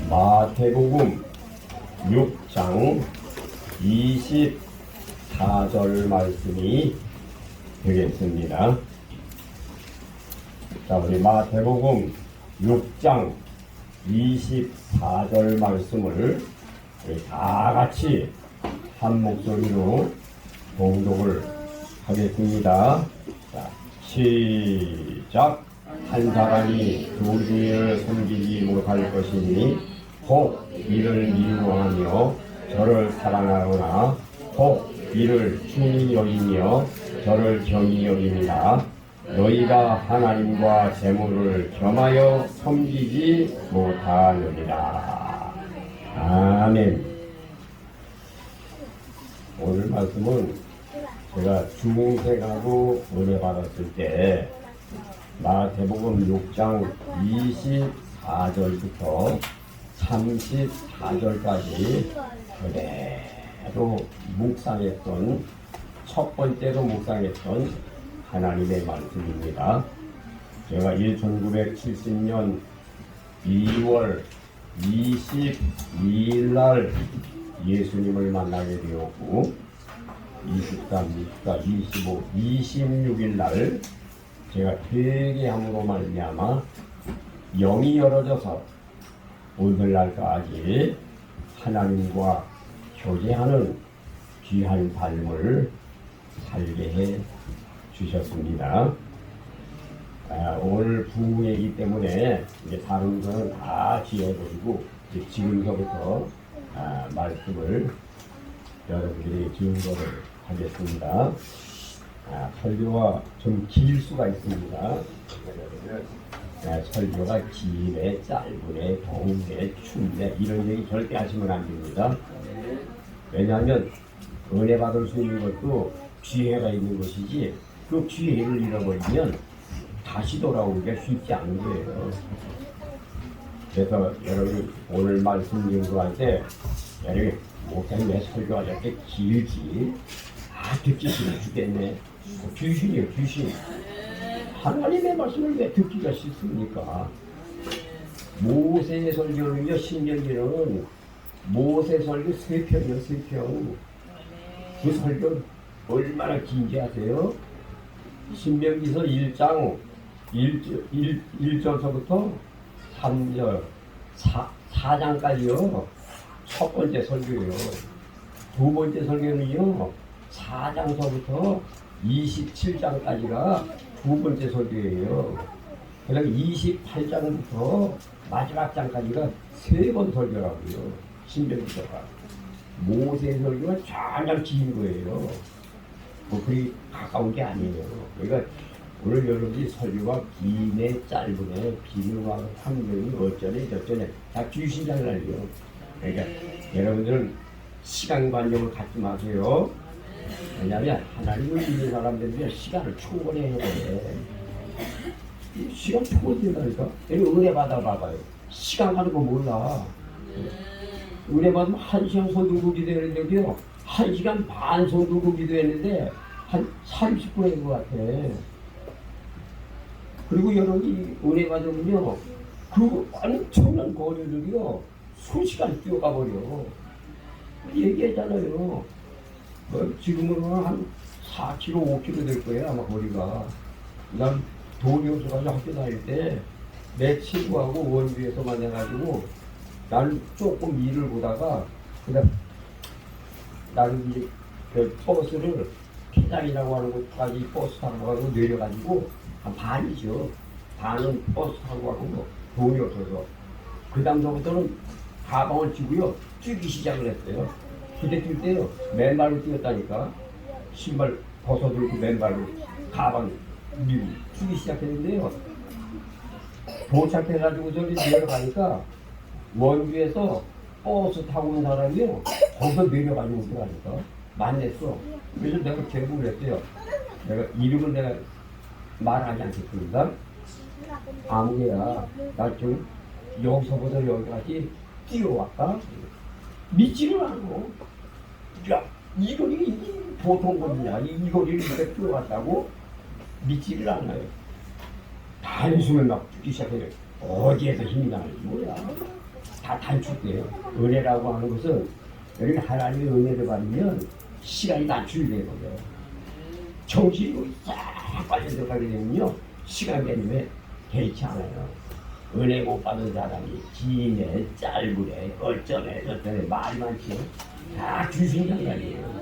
마태복음 6장 24절 말씀이 되겠습니다. 자, 우리 마태복음 6장 24절 말씀을 우리 다 같이 한 목소리로 봉독을 하겠습니다. 자, 시작. 한 사람이 두 주인을 섬기지 못할 것이니 혹 이를 미워하며 저를 사랑하거나 혹 이를 중히 여기며 저를 경히 여깁니다. 너희가 하나님과 재물을 겸하여 섬기지 못하느니라. 아멘. 오늘 말씀은 제가 중생하고 은혜 받았을 때 마태복음 6장 24절부터 34절까지 그대로 묵상했던 첫 번째로 묵상했던 하나님의 말씀입니다. 제가 1970년 2월 22일 날 예수님을 만나게 되었고 23, 24, 25, 26일 날 제가 회개함으로 말미암아 영이 열어져서 오늘날까지 하나님과 교제하는 귀한 삶을 살게 해 주셨습니다. 오늘 부흥회이기 때문에 이제 다른 거는 다 지어버리고 지금서부터 말씀을 여러분들이 증거를 하겠습니다. 설교가 좀 길 수가 있습니다. 설교가 길에 짧으래 더운데 춥네 이런 얘기 절대 하시면 안 됩니다. 왜냐하면 은혜 받을 수 있는 것도 기회가 있는 것이지 그 기회를 잃어버리면 다시 돌아오기가 쉽지 않은 거예요. 그래서 여러분 오늘 말씀 연구할 때 여러분 목사님 왜 설교가 저렇게 길지? 듣기 싫어 죽겠네. 귀신이에요, 귀신. 하나님의 말씀을 왜 듣기가 싫습니까? 모세의 설교는요, 신명기는 모세 설교 3편이요, 3편. 그 설교 얼마나 긴지 아세요? 신명기서 1장 1절서부터 3절, 4장까지요. 첫 번째 설교예요. 두 번째 설교는요, 4장서부터 27장까지가 두 번째 설교예요. 그다음 28장부터 마지막 장까지가 세 번 설교라고요. 신명기서가. 모세 설교가 쫙쫙 긴 거예요. 뭐 그리 가까운 게 아니에요. 그러니까 오늘 여러분이 설교가 기네 짧으네 비누와 환경이 어쩌네 저쩌네 다 귀신장난이요. 그러니까 여러분들은 시간관념을 갖지 마세요. 왜냐하면 하나님을 믿는 사람들이 시간을 초월해야 돼. 시간 초월된다니까. 은혜 받아봐봐요. 시간 가는 거 몰라. 은혜 받으면 1시간 소두고 기도했는데요. 1시간 반 소두고 기도했는데 한 30분인 것 같아. 그리고 여러분이 은혜 받으면요. 그 엄청난 거리를요. 수시간 뛰어가 버려. 얘기했잖아요. 지금은 한 4km, 5km 될 거예요, 아마 거리가. 난 돈이 없어가지고 학교 다닐 때 내 친구하고 원주에서 만나가지고 나는 조금 일을 보다가 그다음 나는 이제 그 버스를 피장이라고 하는 곳까지 버스 타고 가고 내려가지고 한 반이죠. 반은 버스 타고 가고 돈이 없어서 그 다음서부터는 가방을 쥐고요 뛰기 시작을 했어요. 그때 뛸 때요 맨발로 뛰었다니까. 신발 벗어들고 맨발로 가방 밀고 뛰기 시작했는데요. 도착해가지고 저기 내려가니까 원주에서 버스 타고 온 사람이요 거기서 내려가지고 오더라니까. 만났어. 그래서 내가 제보를 했어요. 내가 이름을 내가 말하지 않겠습니다. 아무개야 나 좀 여기서부터 여기까지 뛰어왔다. 믿지를 않아. 야, 이 거리 보통 거리냐? 이 거리를 이렇게 뛰어왔다고? 믿지를 않아요. 한숨을 막 뛰기 시작해요. 어디에서 힘이 나는지 뭐야. 다 단축돼요. 은혜라고 하는 것은 여기 하나님의 은혜를 받으면 시간이 단축되거든요. 정신이 싹 빠져 들어가게 되면요 시간 개념에 개의치 않아요. 은혜 못 받은 사람이 기네 짧으래 어쩌네 저쩌네 말이 많지요. 다 주신 장난이에요.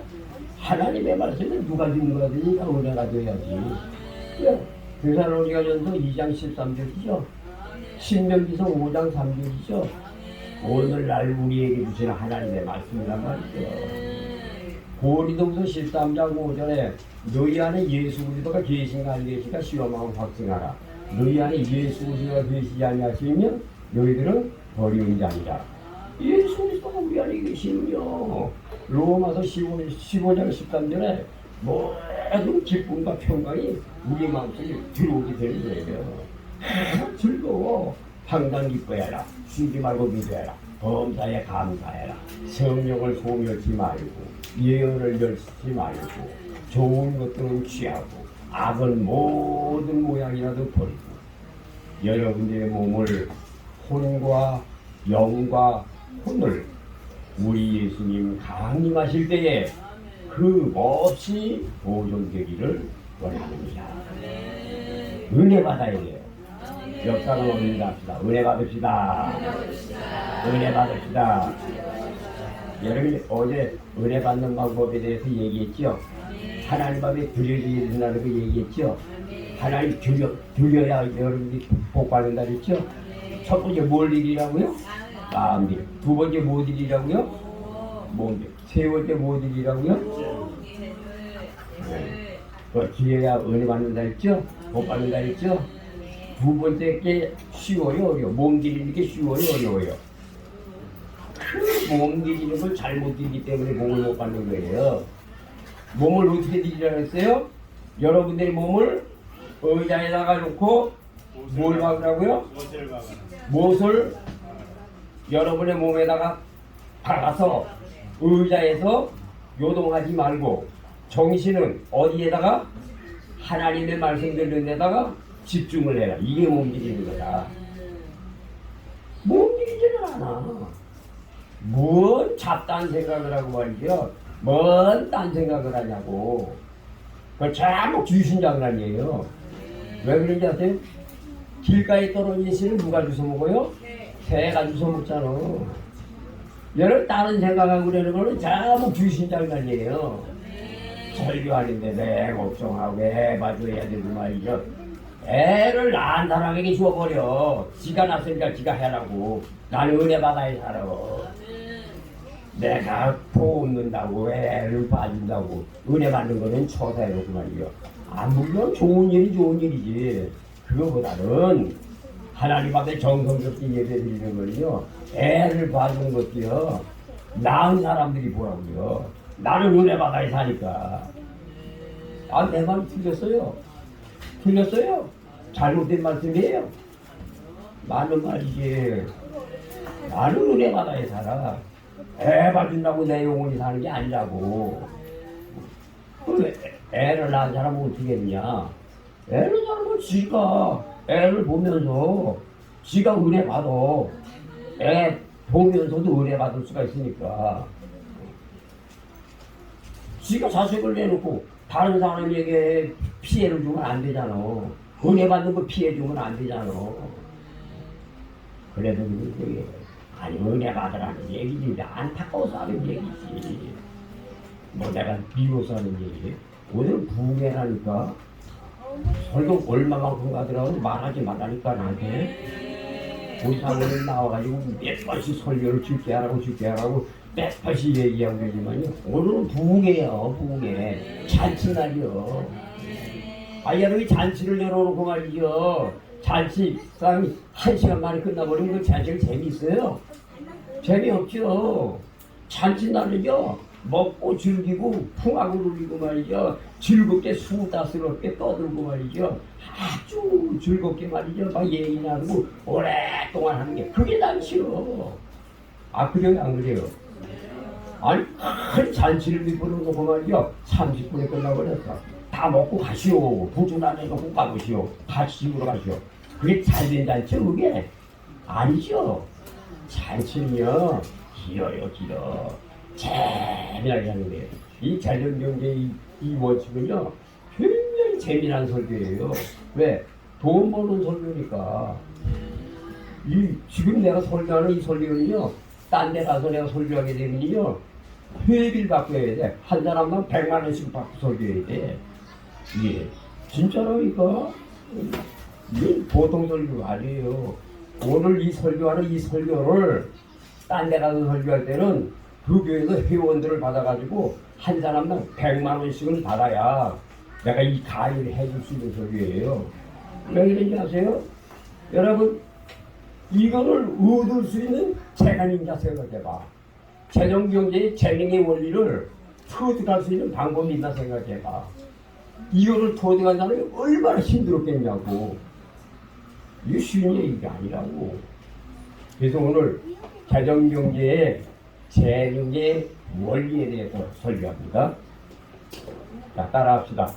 하나님의 말씀은 누가 듣는 거든지 은혜가 돼야지. 데살로니가전서 2장 13절이죠. 신명기서 5장 3절이죠. 오늘날 우리에게 주시는 하나님의 말씀이란 말이죠. 고린도후서 13장 5절에 너희 안에 예수 그리스도가 계신가 안 계신가 시험하고 확증하라. 너희 안에 예수 그리스도가 계시지 아니하시면 너희들은 버리는 자니라. 예수 그리스도가 우리 안에 계시면요 로마서 15장 13절에 모든 기쁨과 평강이 우리 마음속에 들어오게 되는 거예요. 즐거워. 항상 기뻐해라. 쉬지 말고 믿어해라. 범사에 감사해라. 성령을 소멸치 말고 예언을 열시지 말고 좋은 것들은 취하고 악은 모든 모양이라도 버리고 여러분들의 몸을 혼과 영과 혼을 우리 예수님 강림하실 때에 그 몹시 보존되기를 원합니다. 은혜 받아야 돼요. 역사는 옵니다. 은혜 받읍시다. 은혜 받읍시다. 여러분이 어제 은혜 받는 방법에 대해서 얘기했죠. 하나님 앞에 드려야 된다는 거 얘기했죠. 하나님 드려야 여러분이 복 받는다 그랬죠. 첫 번째 뭘 드리라고요? 마음들. 두 번째 뭐 드리라고요? 몸들. 세 번째 뭐 드리라고요? 네. 그 드려야 은혜 받는다 했죠. 복 받는다 했죠. 두 번째 게 쉬워요, 어려워? 몸 드리는 게 쉬워요, 어려워요? 그 몸 드리는 걸 잘못 드리기 때문에 복을 못 받는 거예요. 몸을 어떻게 드리라고 했어요? 여러분들의 몸을 의자에다가 놓고 뭘 박으라고요? 못을 여러분의 몸에다가 박아서 의자에서 요동하지 말고 정신은 어디에다가? 하나님의 말씀 듣는 데다가 집중을 해라. 이게 몸들이는 거다. 몸들이지는 않아. 뭔 잡다한 생각을 하고 말이죠. 뭔 딴 생각을 하냐고. 그거 전부 귀신 장난이에요. 왜 그런지 아세요? 길가에 떨어진 씨를 누가 주워 먹어요? 새가 주워 먹잖아. 여러분 다른 생각하고 그러는 거는 전부 귀신 장난이에요. 설교하는데 내 걱정하고 애 봐줘야 되고 말이죠. 애를 낳은 사람에게 주어버려. 지가 낳았으니까 지가 해라고. 나는 은혜 받아야 살아. 내가 도움는다고 애를 봐준다고 은혜 받는 거는 처사해놓고 말이죠. 물론 좋은 일이지. 그거보다는 하나님 앞에 정성스럽게 예배드리는 거는요. 애를 봐주는 것도요. 낳은 사람들이 보라고요. 나는 은혜 받아야 사니까. 내 말이 틀렸어요. 잘못된 말씀이에요. 맞는 말이지. 나는 은혜 받아야 살아. 애 봐준다고 내 영혼이 사는 게 아니라고. 애를 낳은 사람은 어떻게 했냐? 애를 낳으면 지가 애를 보면서 지가 은혜 받아. 애 보면서도 은혜 받을 수가 있으니까. 지가 자식을 내놓고 다른 사람에게 피해를 주면 안 되잖아. 은혜 받는 거 피해 주면 안 되잖아. 그래도 그게 아니 은혜 받으라는 얘기지. 안타까워서 하는 얘기지. 뭐 내가 미워서 하는 얘기. 오늘 부흥회라니까. 설교 얼마만큼 가더라도 말하지 말라니까 나한테. 우리 사모님 나와가지고 몇 번씩 설교를 죽게 하라고 몇 번씩 얘기하고 그러지만요. 오늘은 부흥회요. 부흥회. 잔치날이요. 여러분이 잔치를 열어놓고 말이죠. 잔치상이 1시간 만에 끝나버리면 그 잔치가 재미있어요? 재미없죠. 잔치날은요. 먹고 즐기고 풍악을 울리고 말이죠. 즐겁게 수다스럽게 떠들고 말이죠. 아주 즐겁게 말이죠. 막 얘기 나누고 오랫동안 하는 게 그게 잔치요. 그래요? 안 그래요? 아니 큰 잔치를 베풀어놓고 말이죠. 30분에 끝나버렸어. 다 먹고 가시오. 부준 안에 놓고 가보시오. 같이 집으로 가시오. 그게 잘된 잔치요? 그게? 아니죠. 잔치는요 길어요 길어. 재미나게 하는데요. 이 재정경제 이 원칙은요 굉장히 재미난 설교예요. 왜? 돈 버는 설교니까. 지금 내가 설교하는 이 설교는요 딴 데 가서 내가 설교하게 되면요 회비를 받고 해야 돼. 한 사람만 100만 원씩 받고 설교해야 돼. 이게 진짜로 이거 이게 보통 설교가 아니에요. 오늘 이 설교하는 이 설교를 딴 데 가서 설교할 때는 그 교회에서 회원들을 받아가지고 한 사람당 100만 원씩은 받아야 내가 이 강의를 해줄 수 있는 설교예요. 왜 그런지 아세요? 여러분 이거를 얻을 수 있는 재간인자 생각해봐. 재정경제의 재능의 원리를 터득할 수 있는 방법이 있나 생각해봐. 이거를 터득한 사람이 얼마나 힘들었겠냐고. 이게 쉬운 얘기가 아니라고. 그래서 오늘 재정경제의 재능의 원리에 대해서 설교합니다. 자, 따라합시다.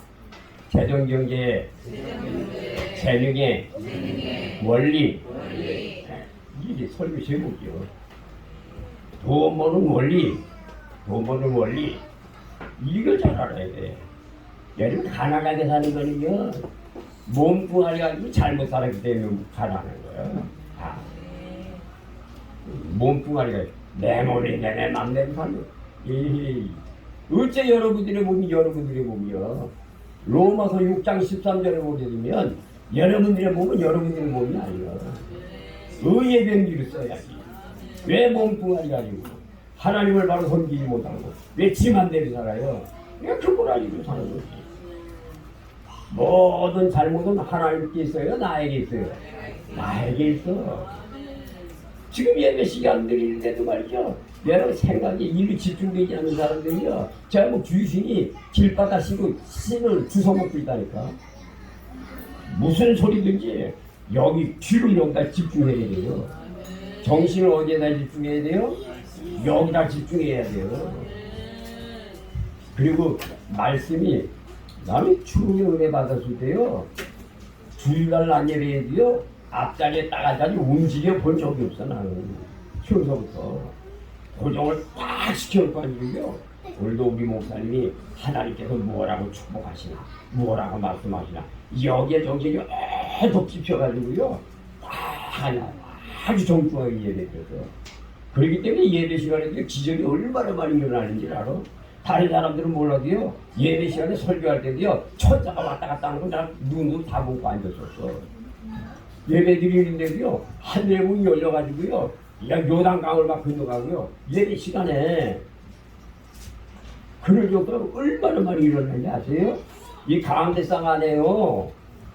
재정경제의 재능의 원리. 이게 설교 제목이요. 돈 버는 원리. 돈 버는 원리. 이걸 잘 알아야 돼. 여러분 가난하게 사는 거는요 몸뚱아리 가지고 잘못 살았기 때문에 가난한 거예요. 몸뚱아리가 내 몸이 내 맘대로 살면 어째 여러분들의 몸이요 로마서 6장 13절에 보게 되면 여러분들의 몸은 여러분들의 몸이 아니에요. 의의 변기를 써야지. 왜 몸뚱아리 가지고 하나님을 바로 섬기지 못하고 왜 지 맘대로 살아요? 그냥 그걸 가지고 사는 거지. 모든 잘못은 하나님께 있어요? 나에게 있어요? 나에게 있어. 지금 예배 시간 드리는데도 말이죠. 여러분 생각이 일로 집중되지 않는 사람들이요. 제가 뭐 귀신이 길바닥 신고 신을 주워먹고 있다니까. 무슨 소리든지 여기 귀를 여기다 집중해야 돼요. 정신을 어디에다 집중해야 돼요? 여기다 집중해야 돼요. 그리고 말씀이 남이 주의 은혜 받았을 때요 주일날 안 예배해도요 앞자리에 딱 앉아서 움직여 본 적이 없어. 나는 키워서부터 고정을 딱 시켜놓고 오늘도 우리 목사님이 하나님께서 무엇라고 축복하시나 무엇라고 말씀하시나 여기에 정신이 계속 집혀가지고요 딱 아주 정중하게 예배드려서 그렇기 때문에 예배 시간에도 기적이 얼마나 많이 일어나는지 알아? 다른 사람들은 몰라도요 예배 시간에 설교할 때도요 천사가 왔다 갔다 하는 거 난 눈으로 다 보고 앉았었어. 예배 드리는데도요 하늘의 문이 열려가지고요 요단강을 막 건너가고요 예배 시간에 그럴 정도로 얼마나 많이 일어나는지 아세요? 이 가운데 쌍 안에요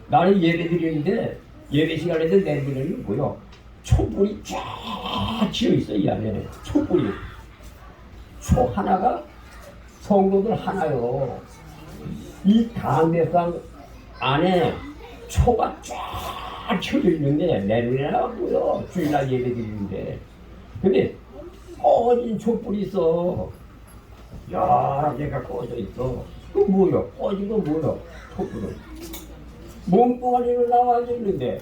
나는 예배 드리는데 예배 시간에도 내리는 게 뭐요? 촛불이 쫙 치여있어. 이 안에 촛불이 초 하나가 성도들 하나요. 이 가운데상 안에 초가 쫙 켜져 있는데 내리나 뭐요? 주일날 예배 드리는데 근데 꺼진 촛불이 있어. 여러 개가 꺼져 있어. 그 뭐요? 꺼진 건 뭐요? 촛불은 몸뚱아리로 나와 있는데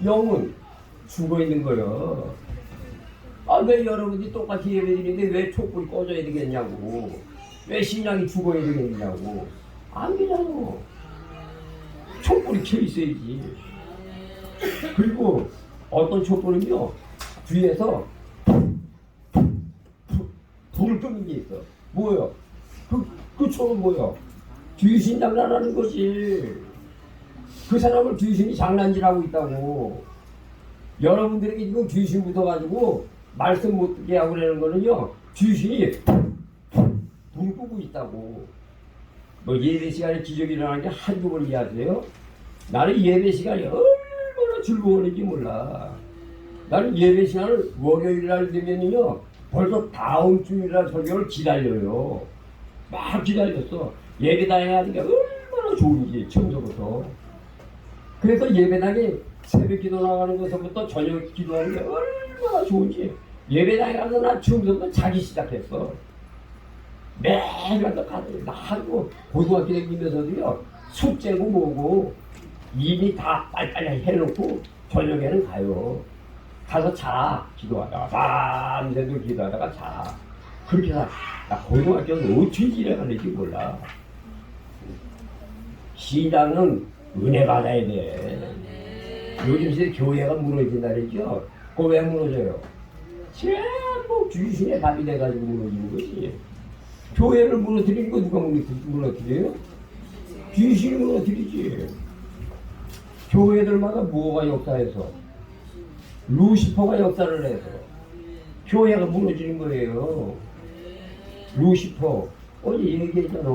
영은 죽어 있는 거요. 왜 여러분이 똑같이 예배 드리는데 왜 촛불이 꺼져야 되겠냐고. 왜 신앙이 죽어야 되겠냐고. 안 되잖아. 촛불이 켜 있어야지. 그리고 어떤 촛불은요 뒤에서 불을 끄는 게 있어. 뭐요? 그 촛은 뭐요? 귀신 장난하는 거지. 그 사람을 귀신이 장난질하고 있다고. 여러분들에게 지금 귀신 붙어가지고 말씀 못 듣게 하고 그러는 거는요 귀신이 불 끄고 있다고. 뭐 예배 시간에 기적이 일어나는 게 한두 번 이해하세요? 나는 예배 시간이 얼마나 즐거웠는지 몰라. 나는 예배 시간을 월요일 날 되면요 벌써 다음 주일날 설교를 기다려요. 막 기다렸어. 예배당에 하는 게 얼마나 좋은지 처음부터. 그래서 예배당에 새벽 기도 나가는 것부터 저녁 기도하는 게 얼마나 좋은지 예배당에 가서 난 처음부터 자기 시작했어. 매일 가서 나하고 고등학교 다니면서도요 숙제고 뭐고 이미 다 빨리빨리 해놓고 저녁에는 가요. 가서 자. 기도하다가 밤새도 기도하다가 자. 그렇게 나 고등학교는 어떻게 지내가는지 몰라. 신앙은 은혜 받아야 돼. 요즘 시대 교회가 무너진다 그랬죠? 그거 왜 무너져요? 전부 귀신의 밥이 돼가지고 무너지는 거지. 교회를 무너뜨리는 거 누가 무너뜨려요? 귀신이 무너뜨리지. 교회들마다 뭐가 역사해서 루시퍼가 역사를 해서 교회가 무너지는 거예요. 루시퍼 어제 얘기했잖아.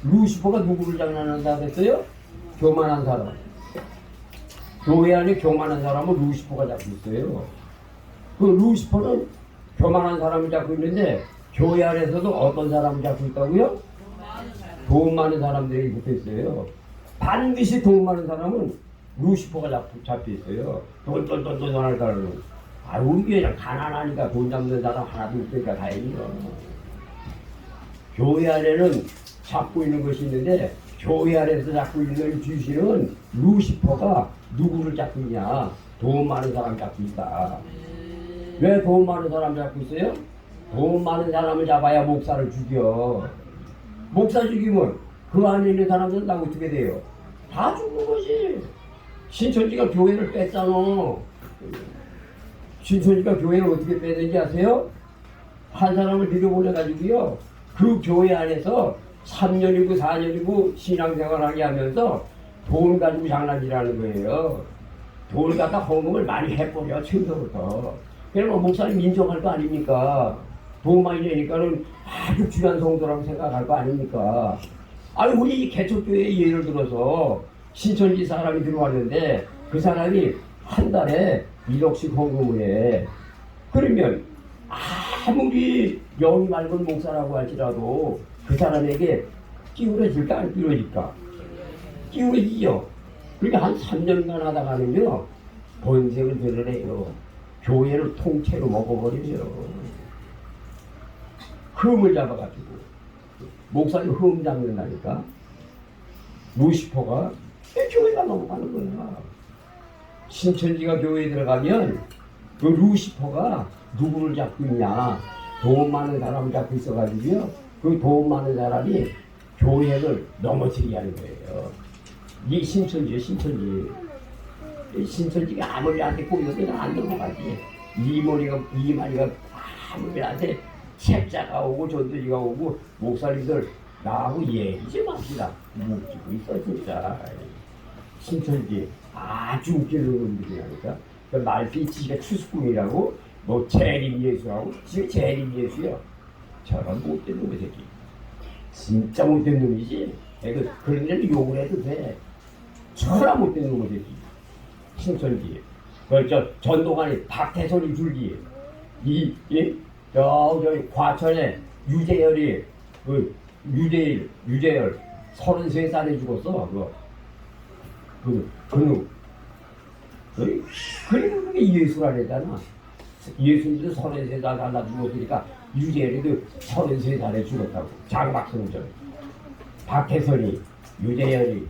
루시퍼가 누구를 장난한다 그랬어요? 교만한 사람. 교회 안에 교만한 사람은 루시퍼가 잡고 있어요. 그 루시퍼는 교만한 사람을 잡고 있는데 교회 안에서도 어떤 사람을 잡고 있다고요? 돈 많은 사람들이 붙어 있어요. 반드시 돈 많은 사람은 루시퍼가 잡혀 있어요. 돈 하는 사람은. 아, 우리 교회는 가난하니까 돈 잡는 사람 하나도 없으니까 다행이요. 교회 안에는 잡고 있는 것이 있는데 교회 안에서 잡고 있는 귀신은 루시퍼가 누구를 잡고 있냐? 돈 많은 사람 잡고 있다. 왜 돈 많은 사람 잡고 있어요? 돈 많은 사람을 잡아야 목사를 죽여. 목사 죽이면 그 안에 있는 사람들은 다 어떻게 돼요? 다 죽는 거지. 신천지가 교회를 뺐잖아. 신천지가 교회를 어떻게 빼는지 아세요? 한 사람을 들여보내가지고요. 그 교회 안에서 3년이고 4년이고 신앙생활하게 하면서 돈 가지고 장난질하는 거예요. 돈을 갖다 헌금을 많이 해버려, 처음부터. 그러면 목사님 인정할 거 아닙니까? 돈 많이 내니까는 아주 귀한 성도라고 생각할 거 아닙니까? 아니, 우리 개척교회에 예를 들어서 신천지 사람이 들어왔는데 그 사람이 한 달에 1억씩 헌금을 해. 그러면 아무리 영이 맑은 목사라고 할지라도 그 사람에게 기울어질까 안 기울어질까? 기울어지죠. 그러니까 한 3년간 하다가는요 본색을 드러내요. 교회를 통째로 먹어버리죠. 흠을 잡아가지고 목사님 흠 잡는다니까. 루시퍼가 교회가 넘어가는 거야. 신천지가 교회에 들어가면 그 루시퍼가 누구를 잡고 있냐? 돈 많은 사람을 잡고 있어가지고요. 그 돈 많은 사람이 교회를 넘어뜨리게 하는 거예요. 이 신천지예요, 신천지. 신천지가 아무리 나한테 꼬여도 안 넘어가지. 이만희가 아무리 나한테 책자가 오고 전도지가 오고 목사님들 나하고 얘기 좀 합시다. 묵지고 있어 진짜. 신천지 아주 웃기는 놈들이라니까. 그 말피 지가 추수꾼이라고 뭐 재림 예수라고 지금 재림 예수야. 저런 못된 놈의 새끼. 진짜 못된 놈이지. 그런 데는 욕을 해도 돼. 천하 못된 놈의 새끼. 신천지. 저 전도관이 박태선이 줄기. 저기 과천에 유재열이 유재열 33살에 죽었어. 그놈. 그게 예수라랬잖아. 예수님도 33살 달라 죽었으니까 유재열이도 33살에 죽었다고. 장박성전. 박태선이, 유재열이,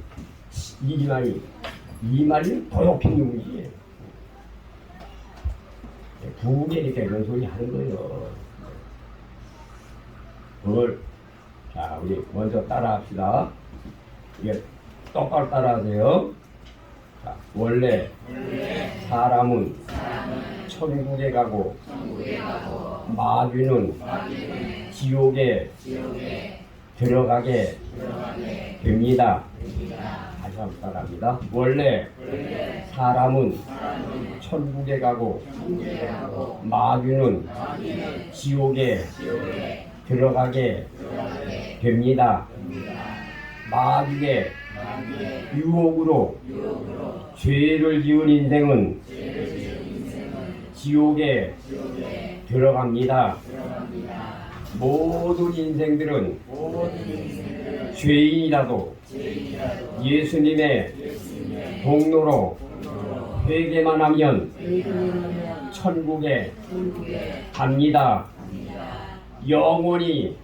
이만희는 도역행 놈이지. 부계니까 이런 소리 하는 거예요. 그걸, 자, 우리 먼저 따라 합시다. 이게 똑바로 따라 하세요. 자, 원래 사람은 천국에 가고 마귀는 지옥에 들어가게 됩니다. 다시 한번 따라합니다. 원래 사람은 천국에 가고 마귀는 지옥에 들어가게 됩니다. 마귀의 유혹으로 죄를 지은 인생은 지옥에 들어갑니다. 모든 인생들은 죄인이라도 예수님의 동로로 회개만 하면 천국에 갑니다. 영원히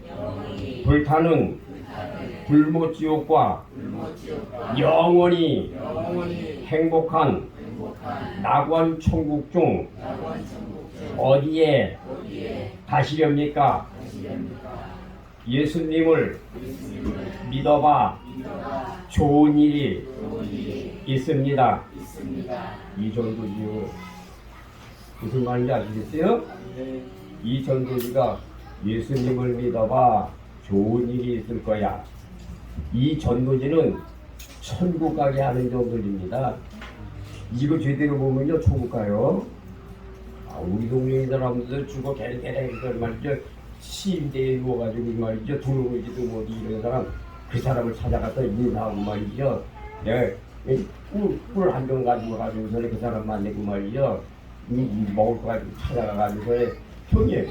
불타는 불못지옥과 영원히 행복한 낙원 천국 중 어디에 가시렵니까? 예수님을 믿어봐 좋은 일이 있습니다. 이 전도지요. 무슨 말인지 아시겠어요? 이 전도지가 예수님을 믿어봐 좋은 일이 있을 거야. 이 전도지는 천국 가게 하는 전도지입니다. 이거 제대로 보면요 천국 가요. 우리 동네 사람들 죽어 개개개 말이죠. 시임대에 누워가지고 말이죠 들어오지도 못해 이런 사람 그 사람을 찾아가서 인사하고 말이죠. 내가 꿀 한 병 가지고서 그 사람 만나고 말이죠. 먹을 거 가지고 찾아가가지고 형님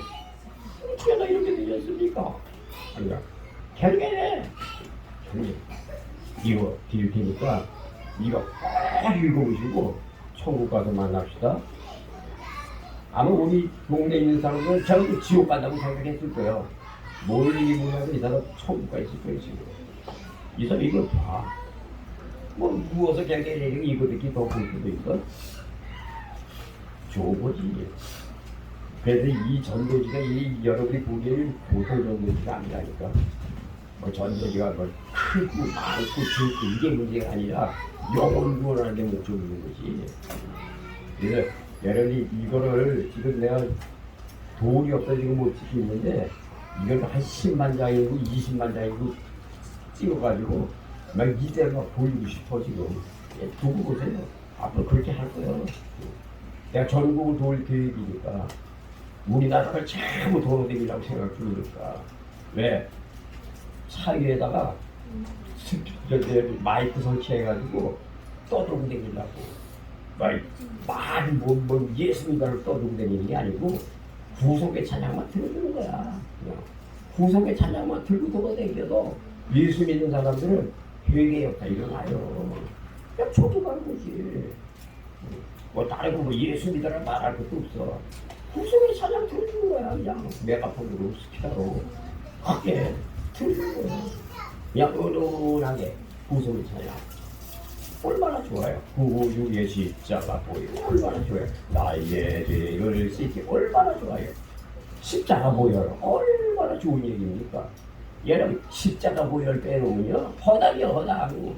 어떻게 나 이렇게 되셨습니까? 아니야 개개개 형님 이거 드릴 테니까 이거 꼭 읽어보시고 천국 가서 만납시다. 아마 우리 동네에 있는 사람들은 전부 지옥 간다고 생각했을 거예요. 뭘 읽으면 이 사람 천국 가 있을 거예요 지금. 이 사람 이걸 봐. 뭐 누워서 그냥 내리고 이거 듣기 더 볼 수도 있어. 좋은 거지. 그래서 이 전도지가 여러분이 보기에는 보통 전도지가 아니라니까. 뭐 전도지가 뭐 크고 많고 적고 이게 문제가 아니라 영혼 구원하는 데 목적이 있는 거지. 그래서 여러분이 이거를 지금 내가 돈이 없어 지금 못 찍히는데 이걸 한 10만 장이고 20만 장이고 찍어가지고 막 이대로 막 보이고 싶어 지금. 두고 보세요. 앞으로 그렇게 할 거예요. 내가 전국을 도울 계획이니까 우리나라를 전부 도로다니라고 생각 중이니까. 왜? 차 위에다가 마이크 설치해가지고 떠들고 다니려고. 많이 뭐 예수님을 떠들고 다니는 게 아니고 구속의 찬양만 들어주는 거야. 그냥 구속의 찬양만 들고 돌아다녀도 예수 믿는 사람들은 회개 역사 일어나요. 그냥 초조한 거지. 뭐 다른 거 예수 믿으라 말할 것도 없어. 구속의 찬양 들어주는 거야. 그냥 메가폰으로 스피커로 크게 들어주는 거야. 그냥 은은하게 구속의 찬양. 얼마나 좋아요. 구주의 십자가 보여 얼마나 좋아요. 나의 죄를 씻기 얼마나 좋아요. 십자가 보혈 얼마나 좋은 얘기입니까? 여러분 십자가 보혈 빼놓으면요 허당이요 허당.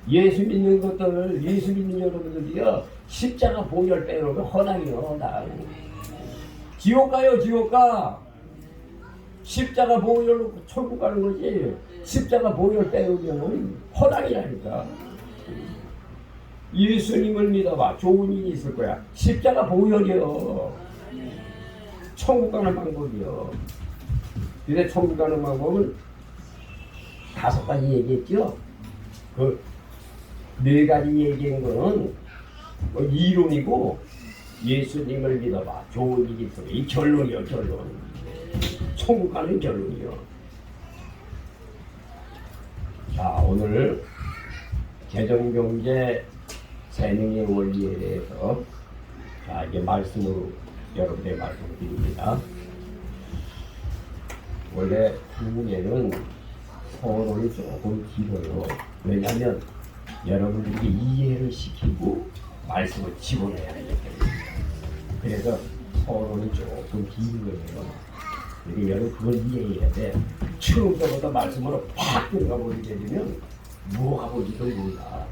예수 믿는 것들을 예수 믿는 여러분들이요 십자가 보혈 빼놓으면 허당이요 허당. 지옥 가요 지옥 가. 십자가 보혈로 천국 가는 거지. 십자가 보혈 빼놓으면 허당이라니까. 예수님을 믿어봐 좋은 일이 있을 거야. 십자가 보혈이요. 천국 가는 방법이요. 근데 천국 가는 방법은 5가지 얘기했죠. 그 4가지 얘기한 거는 이론이고 예수님을 믿어봐 좋은 일이 있을 거야. 이 결론이요 결론. 천국 가는 결론이요. 자 오늘 재정경제 재능의 원리에 대해서 자 이제 말씀으로 여러분의 말씀을 드립니다. 원래 후문에는 서론이 조금 길어요. 왜냐하면 여러분들이 이해를 시키고 말씀을 집어내야 되기 때문에. 그래서 서론이 조금 긴 거예요. 그러니까 여러분 그걸 이해해야 돼. 처음부터 말씀으로 팍 들어가 버리게 되면 뭐가 뭔지도 몰라.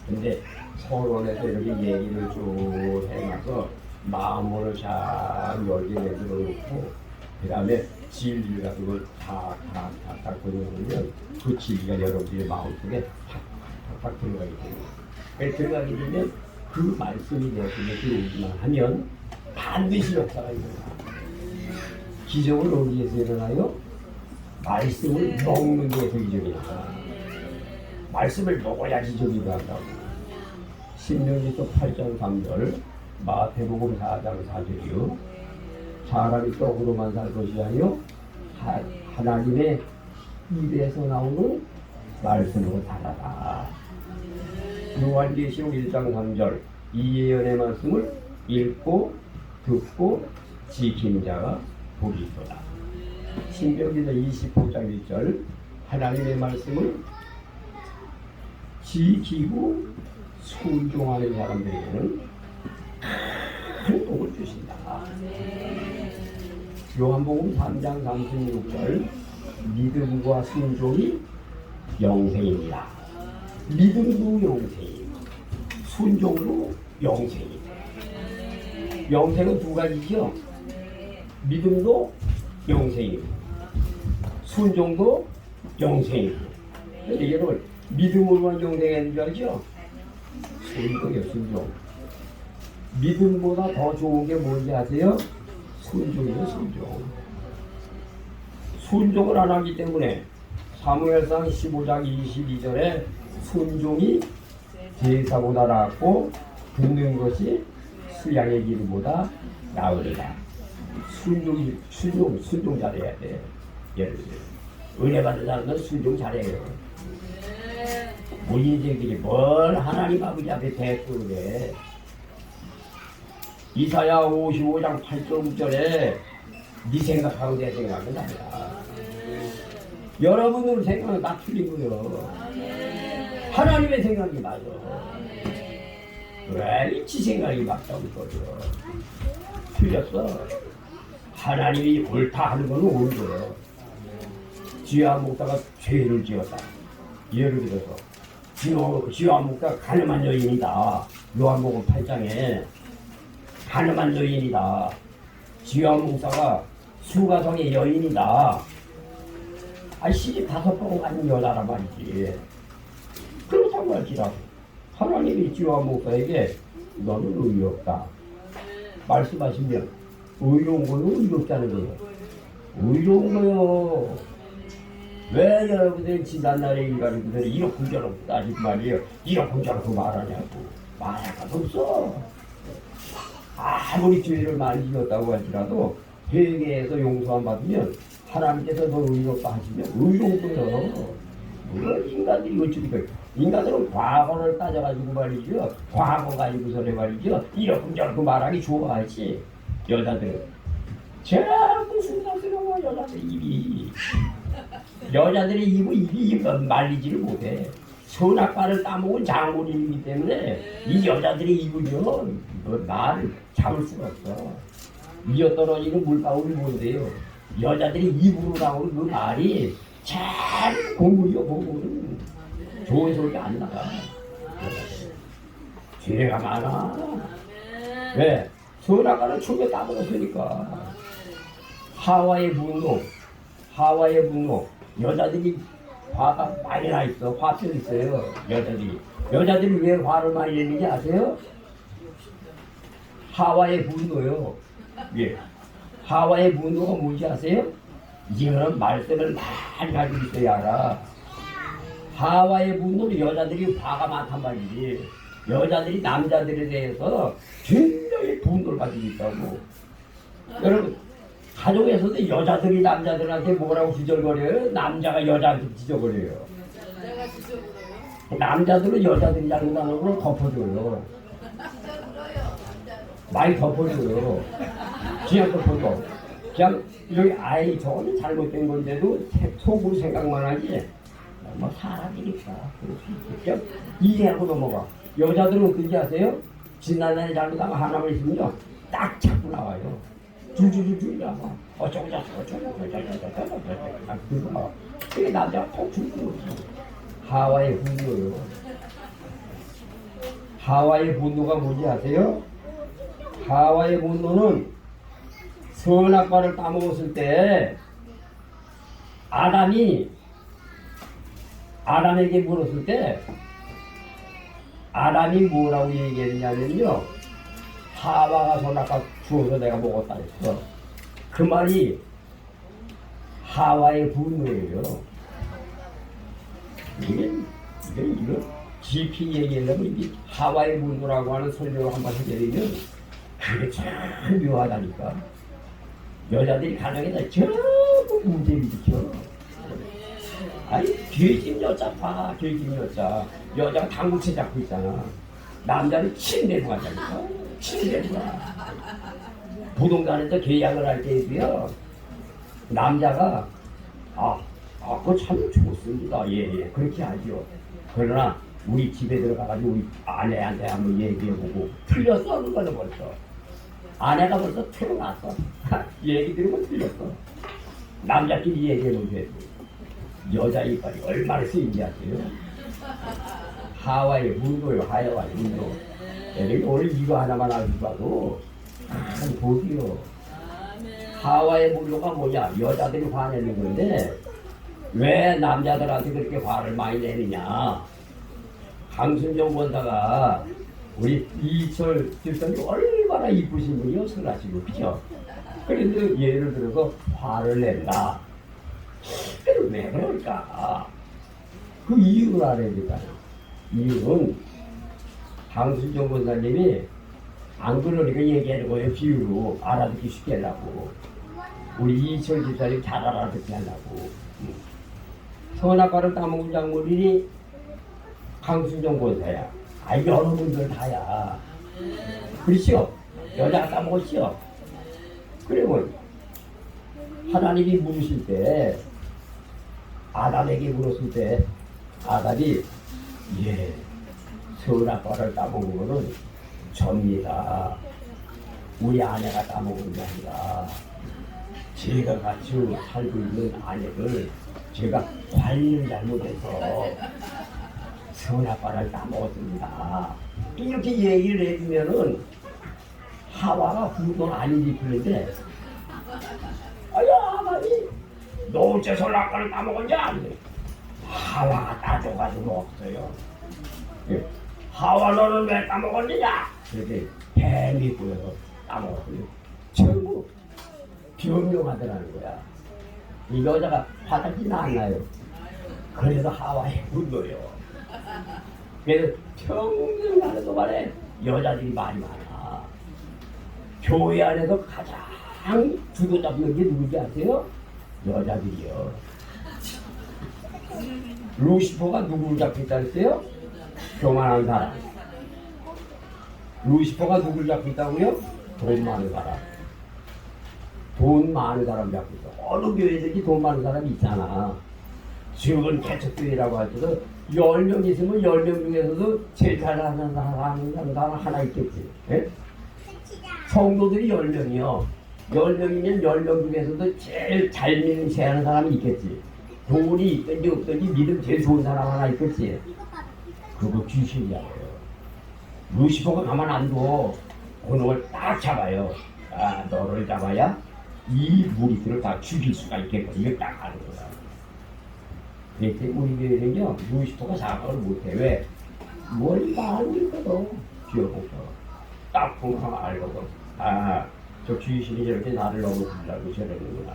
근데 서론에서 이렇게 얘기를 쭉 해놔서 마음으로 잘 열게 만들어 놓고 그 다음에 진리 같은 걸 탁탁탁탁 보내놓으면 그 진리가 여러분들의 마음속에 탁탁탁탁 들어가게 돼요. 들어가게 되면 그 말씀이 내 속에 들어오기만 하면 반드시 역사가 일어나. 기적은 어디에서 일어나요? 말씀을 먹는 데서 기적이 일어나. 말씀을 먹어야 기적이 일어난다고. 신명기서 8장 3절, 마태복음 4장 4절이요. 사람이 떡으로만 살 것이 아니요 하나님의 입에서 나오는 말씀으로 살아라. 요한계시록 1장 3절, 이 예언의 말씀을 읽고 듣고 지키는 자가 복이 있도다. 신명기서 25장 1절, 하나님의 말씀을 지키고 순종하는 사람들에게는 큰 복을 주신다. 요한복음 3장 36절 믿음과 순종이 영생입니다. 믿음도 영생이고 순종도 영생이고 영생은 두 가지죠. 믿음도 영생이고 순종도 영생이고 이게 믿음으로만 영생하는 줄 알죠? 순종이에요. 순종. 믿음보다 더 좋은 게 뭔지 아세요? 순종이에요. 순종. 순종을 안 하기 때문에 사무엘상 15장 22절에 순종이 제사보다 낫고 듣는 것이 수양의 기름보다 나으리라. 순종 잘해야 돼. 예를 들어 은혜 받는 사람은 순종 잘해요. 우리 인생들이 뭘 하나님 아버지 앞에 대꾸 그래. 이사야 55장 8절 9절에 네 생각하고 내 생각은 다르다. 여러분들 생각은 다 틀린 거예요. 하나님의 생각이 맞아. 왜 지 생각이 맞다고 그러죠? 틀렸어. 하나님이 옳다 하는 건 옳은 거예요. 지하 목사가 죄를 지었다. 예를 들어서 지하 목사가 가늠한 여인이다. 요한복음 8장에 가늠한 여인이다. 지하 목사가 수가성의 여인이다. 시집 5번 가진 여자란 말이지. 그렇다고 할지라도 하나님이 지하 목사에게 너는 의의 없다 말씀하시면 의로운 거는 의롭다는 거예요. 의로운 거요. 왜 여러분들이 지난날에 인간들이 이렇게 저렇게 따지고 말이에요. 이렇게 저렇게 말하냐고. 말할 것도 없어. 아무리 죄를 많이 지었다고 할지라도 회개해서 용서만 받으면 하나님께서 너 의롭다 하시면 의로운 거예요. 물론 인간들이 어쩌니까 인간들은 과거를 따져가지고 말이죠. 과거 가지고서는 말이죠. 이렇게 저렇게 말하기 좋아하지. 여자들은 자꾸 순간스러워. 여자들의 입이 말리지를 못해. 선악과를 따먹은 장모님이기 때문에 이 여자들의 입은요 말을 잡을 수가 없어. 이어떨어지는 물방울이 뭔데요? 여자들이 입으로 나오는 그 말이 잘 공부요. 공부는 좋은 소리 안 나가. 죄가 많아. 왜? 선악과를 죽여 따먹었으니까. 하와의 분노. 여자들이 화가 많이 나 있어. 화병 있어요. 여자들이 왜 화를 많이 내는지 아세요? 하와의 분노요. 예. 하와의 분노가 뭔지 아세요? 이거는 말씀을 많이 가지고 있어야 알아. 하와의 분노는 여자들이 화가 많단 말이지. 여자들이 남자들에 대해서 굉장히 분노를 가지고 있다고. 여러분 가족에서도 여자들이 남자들한테 뭐라고 지적거려요? 남자가 여자한테 지적거려요. 남자들은 여자들이 잘못하는 걸 덮어줘요. 많이 덮어줘요. 그냥 덮어줘. 그냥 여기 아이 저거는 잘못된 건데도 속으로 생각만 하지. 뭐 사람이니까 그럴 수 있겠죠. 이해하고 넘어가. 여자들은 어떻게 하세요? 지난날에 잘못하면 하나만 있으면요 딱 잡고 나와요. 줄줄줄줄 나와. 어쩌고 그게 남자가 톡 죽는 거지. 하와의 분노요. 하와의 분노가 뭔지 아세요? 하와의 분노는 선악과를 따먹었을 때 아담에게 물었을 때 아담이 뭐라고 얘기했냐면요. 하와가 선악과 주워서 내가 먹었다 했어. 그 말이 하와의 분노예요. 이거 깊이 얘기하려면 이게 하와의 분노라고 하는 설명을 한번 하게 되면 그게 참 묘하다니까. 여자들이 가정에다 전부 문제를 일으켜. 아니 뒤집 여자 봐. 뒤집 여자가 당구채 잡고 있잖아. 남자는 침대로 가자니까. 침대로 가. 부동산에서 계약을 할 때도요 남자가 그거 참 좋습니다. 예 그렇게 하죠. 그러나 우리 집에 들어가가지고 우리 아내한테 한번 얘기해보고 틀렸어 그거는 벌써. 아내가 벌써 틀어놨어. 얘기 들으면 틀렸어. 남자끼리 얘기해보면 돼. 여자 이빨이 얼마나 쓰인지 아세요? 하와이 문도요. 하와이 문도. 애들이 오늘 이거 하나만 알고 봐도 참 보기요. 하와이 문도가 뭐냐? 여자들이 화내는 건데 왜 남자들한테 그렇게 화를 많이 내느냐? 강순정 권사가 우리 이철 집사님 얼마나 이쁘신 분이요, 선하시고, 그죠? 그런데 예를 들어서 화를 낸다. 그래도 왜 그럴까? 그 이유를 알아야 되잖아요. 이유는 강순정 권사님이 안 그러니까 얘기하는 거예요. 비유로 알아듣기 쉽게 하려고. 우리 이철 집사님 잘 알아듣게 하려고. 선악과를 따먹은 장모님이 강순정 권사야. 아, 여러분들 다야. 그렇죠? 여자가 따먹었죠? 그러면 하나님이 물으실 때, 아담에게 물었을 때, 아담이 예, 선악과를 따먹은 거는 접니다. 우리 아내가 따먹은 게 아니라 제가 같이 살고 있는 아내를 제가 관리를 잘못해서 선악과를 따먹었습니다. 이렇게 얘기를 해주면은 하와가 후돈 아니지 그런데 아야 하와이 너 어째 선악과를 따먹었냐? 하와가 따져가지고 없어요. 하와 너는 왜 따먹었느냐? 그렇게 뱀이 보여서 따먹었어요. 전부 변명하더라는 거야. 이 여자가 화장실이 안 나요. 그래서 하와에 분노요. 그래서 평생 하는 동안에 여자들이 많이 많아. 교회 안에서 가장 주도 잡는 게 누구지 아세요? 여자들이요. 루시퍼가 누구를 잡고 있다 그랬어요? 교만한 사람. 루시퍼가 누구를 잡고 있다고요? 돈 많은 사람. 돈 많은 사람 잡고 있어. 어느 교회든지 돈 많은 사람이 있잖아. 지금은 개척교회라고 할 때도 10명 있으면 10명 중에서도 제일 잘하는 사람 하나 있겠지. 예? 성도들이 10명이요. 10명이면 10명 중에서도 제일 잘 믿는 사람이 있겠지. 돈이 있든지 없든지 믿음 제일 좋은 사람 하나 있겠지. 그거 귀신이잖아요. 루시퍼가 가만 안 둬. 그놈을 딱 잡아요. 아, 너를 잡아야 이 무리들을 다 죽일 수가 있겠고 이걸 딱 하는 거야. 그렇게 우리 교회는요, 루시퍼가 사각을 못해. 왜? 머리가 알고 있거든. 기어보고. 딱 보면 알거든. 아, 저 귀신이 저렇게 나를 넘어뜨리려고 저러는구나.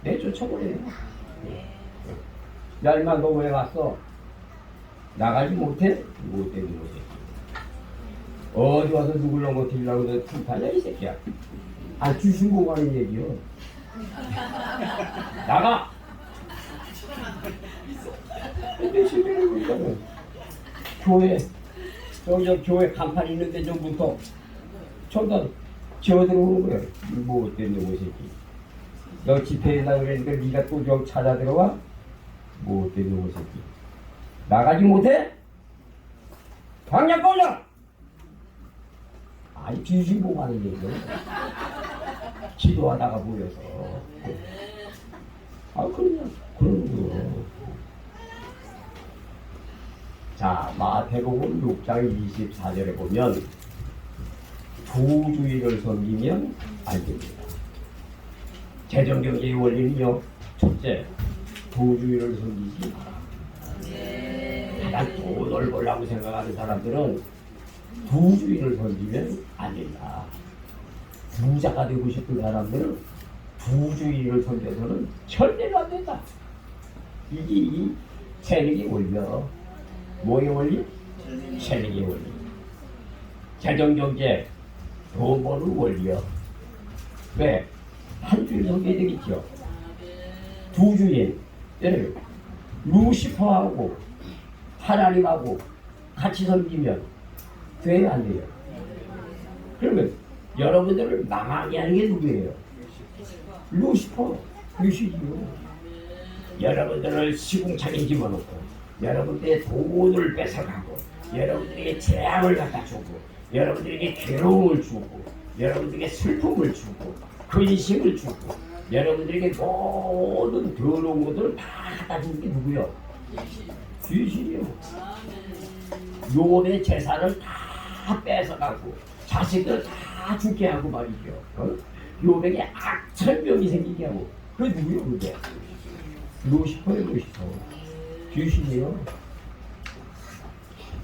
내 쫓아버려요. 야, 임마, 너 왜 왔어? 나가지 못해? 못해, 못해. 어디 와서 누굴 넘어뜨리려고 너 틈타냐, 이 새끼야. 안 주신고 가는 얘기요. 나가! 근데 실제로 보니까는 교회, 저 교회 간판 있는데 좀부터 저기다 기어 들어오는 거예요. 뭐 어땠냐, 뭐 새끼. 너 집회에다 그러니까 네가 또 저 찾아 들어와? 뭐 어땠냐, 뭐 새끼. 나가지 못해? 방향 꺼져! 아니, 뒤집고 가는 얘기예요. 기도하다가 모여서. 아, 그런 거. 자, 마태복음 6장 24절에 보면 부주의를 섬기면 안 됩니다. 재정경제의 원리는요, 첫째, 부주의를 섬기지 마라. 가장 돈을 벌라고 생각하는 사람들은 부주의를 섬기면 안 된다. 부자가 되고 싶은 사람들은 부주의를 섬겨서는 절대로 안 된다. 이게 이 세력의 원리요. 뭐의 원리? 세력의 원리. 재정경제, 돈 버는 원리요. 왜? 한 주에 섬겨야 되겠죠. 두 주에, 예를 루시퍼하고 하나님하고 같이 섬기면 돼야 안 돼요? 그러면 여러분들을 망하게 하는 게 누구예요? 루시퍼, 루시지요. 여러분들을 시궁창에 집어넣고 여러분들의 돈을 뺏어가고 여러분들에게 재앙을 갖다 주고 여러분들에게 괴로움을 주고 여러분들에게 슬픔을 주고 근심을 주고 여러분들에게 모든 더러운 것들을 다 갖다 주는 게 누구요? 귀신이요. 욥의 재산을 다 뺏어가고 자식들 다 죽게 하고 말이죠. 욥에게 악천병이 생기게 하고 그게 누구요? 그게 루시퍼예요. 루시퍼. 귀신이요.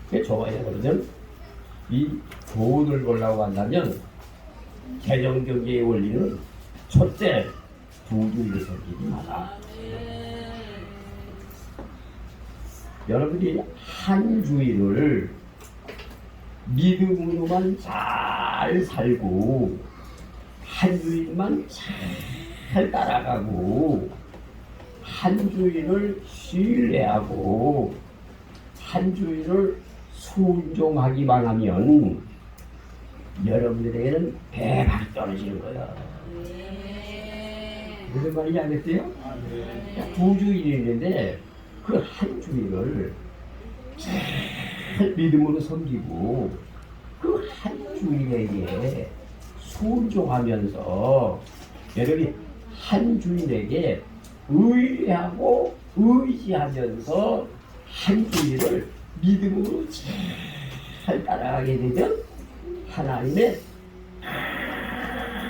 그게 좋아요. 그러면 이 돈을 벌려고 한다면 개정경제의 원리는 첫째 부주의를 섬기지 마라. 여러분이 한 주일을 믿음으로만 잘 살고 한 주일만 잘 따라가고 한 주일을 신뢰하고 한 주일을 순종하기만 하면 여러분들에게는 대박이 떨어지는 거야. 무슨 말인지 알겠어요? 두 주일이 있는데 그 한 주일을 잘 믿음으로 섬기고 그 한 주일에게 순종하면서 여러분이 한 주일에게 의뢰하고 의지하면서 한 주일을 믿음으로 잘 따라가게 되면 하나님의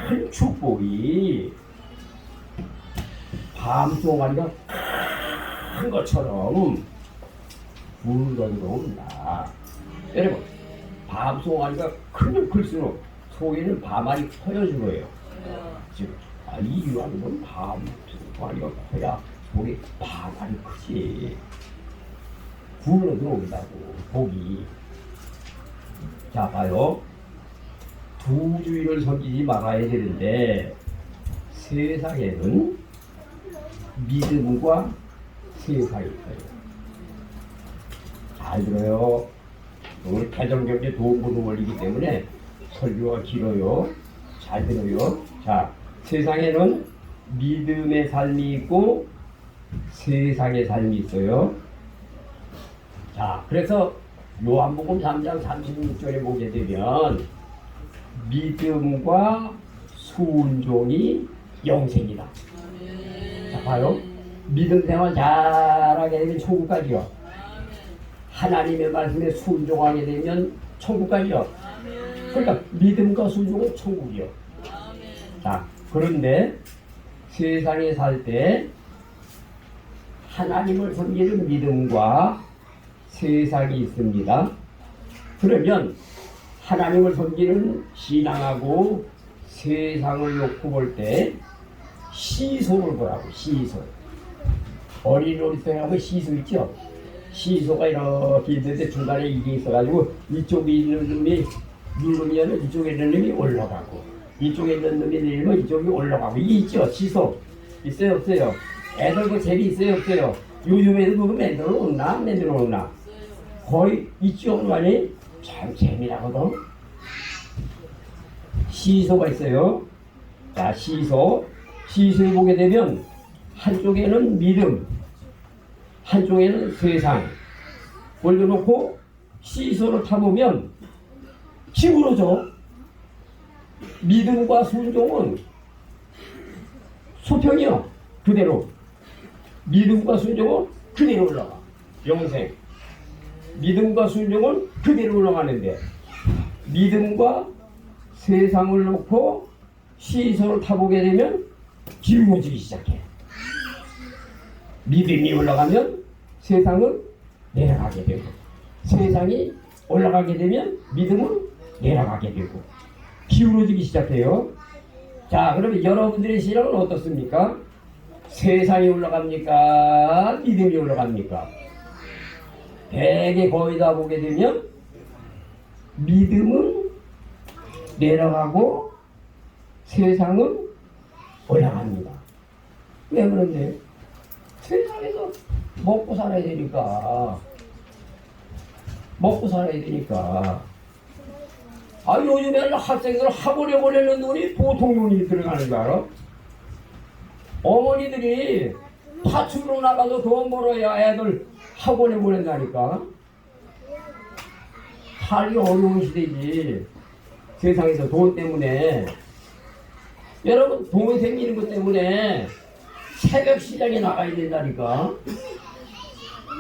큰 축복이 밤송아리가 큰 것처럼 물건으로 온다. 여러분, 밤송아리가 크면 클수록 속에는 밤알이 커져진 거예요. 지금 이 이유는 밤송아리가 커야 속에 밤알이 크지. 굴러 들어온다고 복이. 자, 봐요. 두 주일을 섬기지 말아야 되는데 세상에는 믿음과 세상이 있어요. 잘 들어요. 오늘 개정경제 돈 버는 원리이기 때문에 설교가 길어요. 잘 들어요. 자, 세상에는 믿음의 삶이 있고 세상의 삶이 있어요. 자, 그래서 요한복음 3장 36절에 보게 되면 믿음과 순종이 영생이다. 자, 봐요. 믿음 생활 잘하게 되면 천국 가죠. 하나님의 말씀에 순종하게 되면 천국 가죠. 그러니까 믿음과 순종은 천국이요. 자, 그런데 세상에 살 때 하나님을 섬기는 믿음과 세상이 있습니다. 그러면 하나님을 섬기는 신앙하고 세상을 놓고 볼 때 시소를 보라고. 시소. 어린 놀이터하고 시소 있죠? 시소가 이렇게 있는데 중간에 이게 있어가지고 이쪽에 있는 놈이 누르면 이쪽에 있는 놈이 올라가고 이쪽에 있는 놈이 내리면 이쪽이 올라가고 이게 있죠? 시소. 있어요? 없어요? 애들 그 재미 있어요? 없어요? 요즘에도 그거 만들어 놓나? 안 만들어 놓나? 거의 이쪽 많이 참 재미나거든. 시소가 있어요. 자, 시소를 보게 되면 한쪽에는 믿음, 한쪽에는 세상 올려놓고 시소를 타보면 기울어져. 믿음과 순종은 수평이요. 그대로. 믿음과 순종은 그대로 올라가. 영생. 믿음과 순종은 그대로 올라가는데 믿음과 세상을 놓고 시소를 타보게 되면 기울어지기 시작해. 믿음이 올라가면 세상은 내려가게 되고 세상이 올라가게 되면 믿음은 내려가게 되고 기울어지기 시작해요. 자, 그러면 여러분들의 신앙은 어떻습니까? 세상이 올라갑니까? 믿음이 올라갑니까? 대개 거의 다 보게 되면 믿음은 내려가고 세상은 올라갑니다. 왜 그런데? 세상에서 먹고 살아야 되니까. 아, 요즘에는 학생들 학원에 보내는 돈이 보통 돈이 들어가는 줄 알아? 어머니들이 파출로 나가서 돈 벌어야 애들 학원에 보낸다니까. 살기 어려운 시대지. 세상에서 돈 때문에. 여러분, 돈 생기는 것 때문에 새벽 시장에 나가야 된다니까.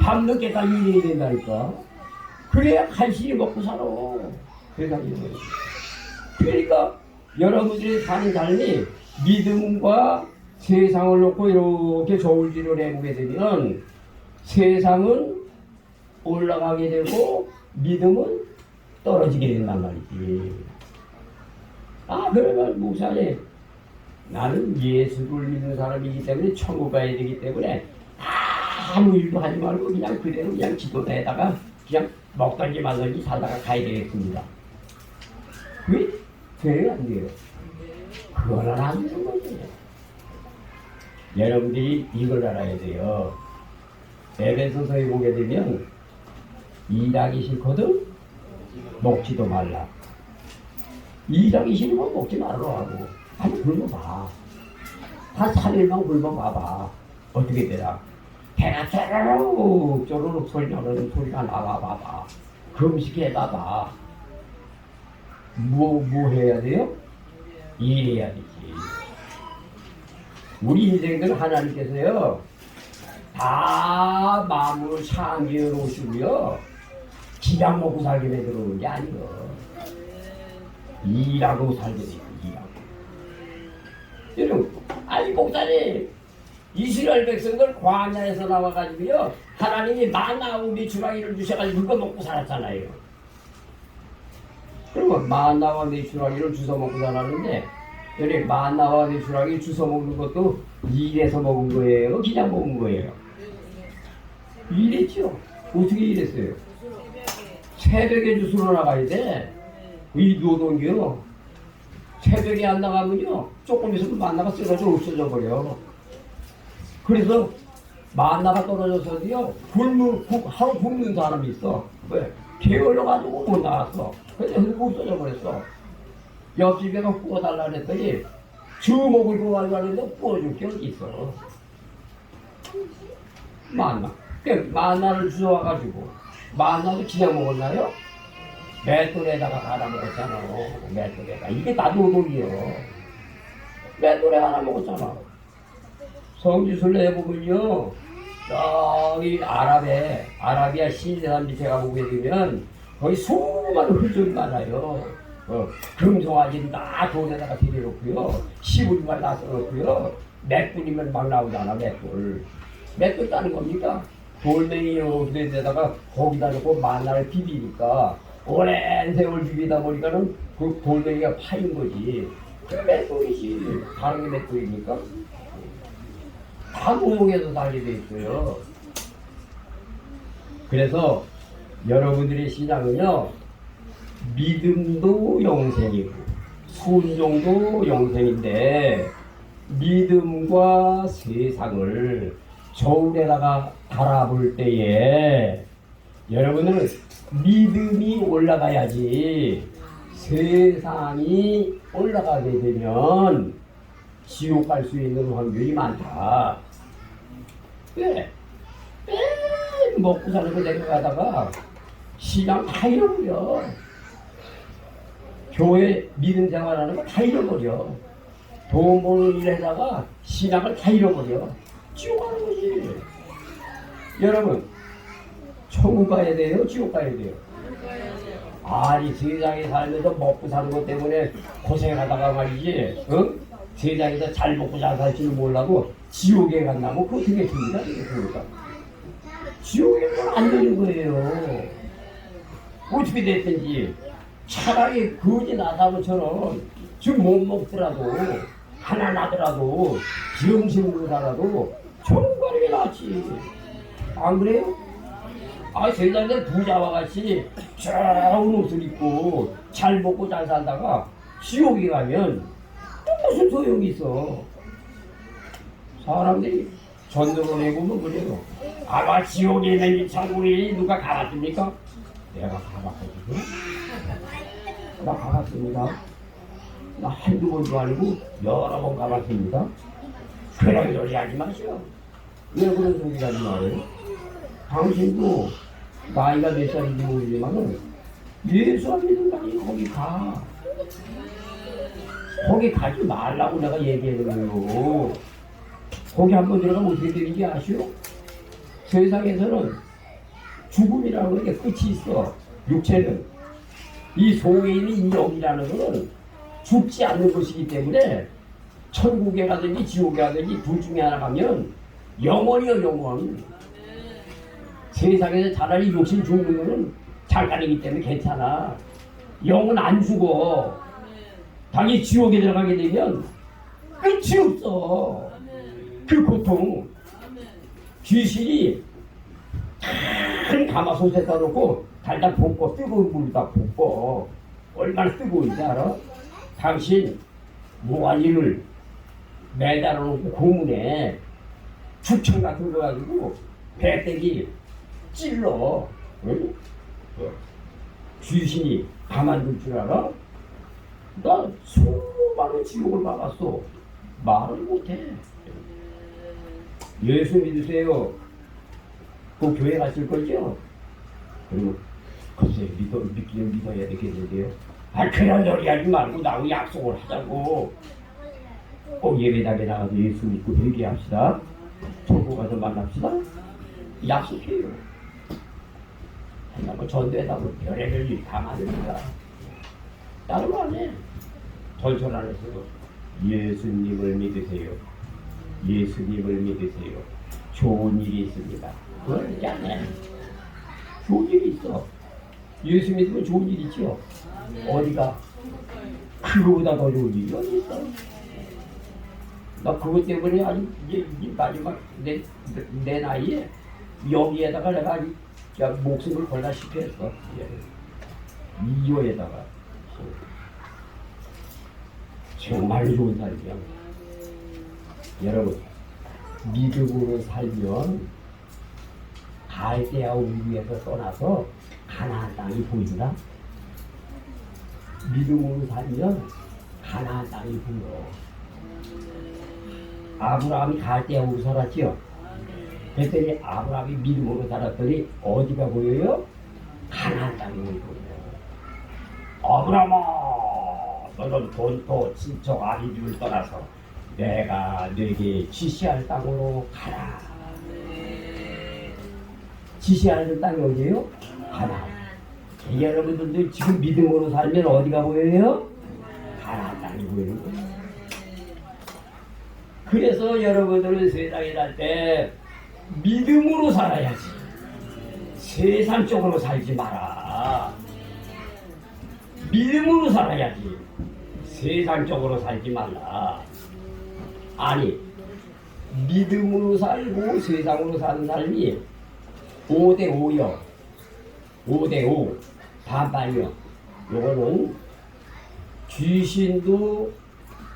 밤늦게까지 일해야 된다니까. 그래야 간신히 먹고 살아. 세상에. 그러니까 여러분들이 사는 삶이 믿음과 세상을 놓고 이렇게 저울질을 해보게 되면 세상은 올라가게 되고 믿음은 떨어지게 된단 말이지. 아, 그러면 목사님, 나는 예수를 믿는 사람이기 때문에 천국 가야 되기 때문에 아무 일도 하지 말고 그냥 그대로 그냥 기도에다가 그냥 먹든지 말든지 살다가 가야 되겠습니다. 왜? 돼요? 안 돼요? 그거는 안 되는 거지. 여러분들이 이걸 알아야 돼요. 에베소서에 보게 되면 일하기 싫거든 먹지도 말라. 일하기 싫으면 먹지 말라고. 한번 굶어봐. 한 3일만 굶어봐봐. 어떻게 되나? 배가 쪼르륵 소리 나는 소리가 나와봐봐. 금식해봐봐. 뭐 해야 돼요? 일해야 되지. 우리 인생들은 하나님께서요, 다 마음으로 창조해 놓으시고요, 기장 먹고 살게 되는 게 아니에요. 일하고 살게 되고, 일하고. 여러분, 아니, 목사님, 이스라엘 백성들 광야에서 나와가지고요, 하나님이 만나하고 메추라기를 주셔가지고 그거 먹고 살았잖아요. 그러면 만나와 메추라기를 주워 먹고 살았는데, 여기 만나와 메추라기 주워 먹는 것도 일해서 먹은 거예요? 그냥 먹은 거예요? 일했죠. 어떻게 일했어요? 새벽에 주스러 나가야 돼. 이 노동이요. 새벽에 안 나가면요, 조금 있으면 만나가 쓰러져 없어져 버려. 그래서 만나가 떨어져서도요, 하루 굶는 사람이 있어. 왜? 게을러가지고 못 나갔어. 그래서 없어져 버렸어. 옆집에 가서 구워달라 그랬더니 주먹을 구하려고 하는데 구워줄 게 어디 있어. 만나. 만나를 주워와가지고 만나도 그냥 먹었나요? 맷돌에다가 갈아 먹었잖아. 맷돌에다가. 이게 다 노동이요. 맷돌에 갈아 먹었잖아. 성지순례 해보면요, 저기 아라비아 시내산 밑에 가보게 되면 거기 수많은 흙들이 많아요. 금송아지는 다 돈에다가 들여놓고요, 시부리만 다 써놓고요, 맷돌이면 막 나오잖아. 맷돌 따는 겁니까? 돌멩이 데다가 거기다 놓고 만나를 비비니까 오랜 세월 비비다 보니까는 그 돌멩이가 파인 거지. 그 맷돌이지. 다른 게 맷돌입니까? 다 노동에서 살게 돼 있어요. 그래서 여러분들의 신앙은요, 믿음도 영생이고 순종도 영생인데, 믿음과 세상을 저울에다가 달아볼 때에 여러분은 믿음이 올라가야지. 세상이 올라가게 되면 지옥 갈 수 있는 확률이 많다. 왜? 먹고 사는 거 내려가다가 신앙 다 잃어버려. 교회 믿음 생활하는 거 다 잃어버려. 돈 버는 일에다가 신앙을 다 잃어버려. 지옥 가는 거지. 여러분, 천국 가야 돼요? 지옥 가야 돼요? 아니, 세상에 살면서 먹고 사는 것 때문에 고생하다가 말이지, 세상에서 잘 먹고 잘 살지는 몰라도 지옥에 간다면 그거 되겠습니다. 그러니까 지옥에 가면 안 되는 거예요. 어떻게 됐든지 차라리 거지 나사로처럼 지금 못 먹더라도 하나 나더라도 정신으로 살아도 천국 가는 게 낫지. 안 그래요? 아, 세상에 부자와 같이 좋은 옷을 입고 잘 먹고 잘 살다가 지옥에 가면 또 무슨 소용이 있어. 사람들이 전도를 해보면 그래요. 아마 지옥에 있는 천국에 누가 가봤습니까? 내가 가봤거든요. 나 가봤습니다. 나 한두 번도 아니고 여러 번 가봤습니다. 그런 소리 하지 마시오. 왜 그런 소리 하지 말아요? 당신도 나이가 몇 살인지 모르지만은 예수 안 믿는 당이 거기 가. 거기 가지 말라고 내가 얘기하는 거예요. 거기 한번 들어가면 어떻게 되는지 아시오? 세상에서는 죽음이라는 게 끝이 있어. 육체는. 이 속에 있는 이 영이라는 것은 죽지 않는 것이기 때문에 천국에 가든지 지옥에 가든지 둘 중에 하나 가면 영원이요, 영원. 세상에서 차라리 욕심 죽는 거는 잘 가리기 때문에 괜찮아. 영은 안 죽어. 당연히 지옥에 들어가게 되면 끝이 없어. 그 고통. 귀신이 큰 가마솥에다 놓고 달달 볶고 뜨거운 물에다 볶고 얼마나 뜨거운지 알아? 당신 모가지를 매달아 놓고 고문에 죽청 같은 거 가지고 배때기 찔러. 응? 귀신이 가만둘 줄 알아? 나 수많은 지옥을 막았어. 말을 못해. 예수 믿으세요. 그 교회 가실 거죠? 그리고 글쎄 믿어야 되겠는데요. 아, 그런 소리 하지 말고 나하고 약속을 하자고. 꼭 예배당에 나가서 예수 믿고 회개합시다. 천국 가서 만납시다. 약속해요. 한번 전도에다 뭐 별의별 일 다 많으니까 다른 거 안 해. 전설 안에서 예수님을 믿으세요. 예수님을 믿으세요. 좋은 일이 있습니다. 그걸 하지 않네. 좋은 일이 있어. 예수 믿으면 좋은 일 있죠. 어디가 그거보다 더 좋은 일이 어디 있어. 나 그것 때문에 아주 이제 마지막 내 나이에 여기에다가 내가 아주 목숨을 걸다시피 했어. 이거에다가 정말로 좋은 삶이야. 여러분, 믿음으로 살면 갈대아 우리에서 떠나서 가나안 땅이 보인다. 믿음으로 살면 가나안 땅이 보여. 아브라함이 갈대아우로 살았지요. 그랬더니 아브라함이 믿음으로 살았더니 어디가 보여요? 가나안 땅이 보여요. 아브라함아, 너는 돈도 친척 아비들을 떠나서 내가 너에게 지시할 땅으로 가라. 지시하는 땅이 어디예요? 가나안. 여러분들도 지금 믿음으로 살면 어디가 보여요? 가나안 땅이 보이는 거예요. 그래서 여러분들은 세상에 살 때 믿음으로 살아야지. 세상적으로 살지 마라. 믿음으로 살아야지. 세상적으로 살지 말라. 아니, 믿음으로 살고 세상으로 사는 삶이 5대5요. 5대5. 반반이요. 요거는 귀신도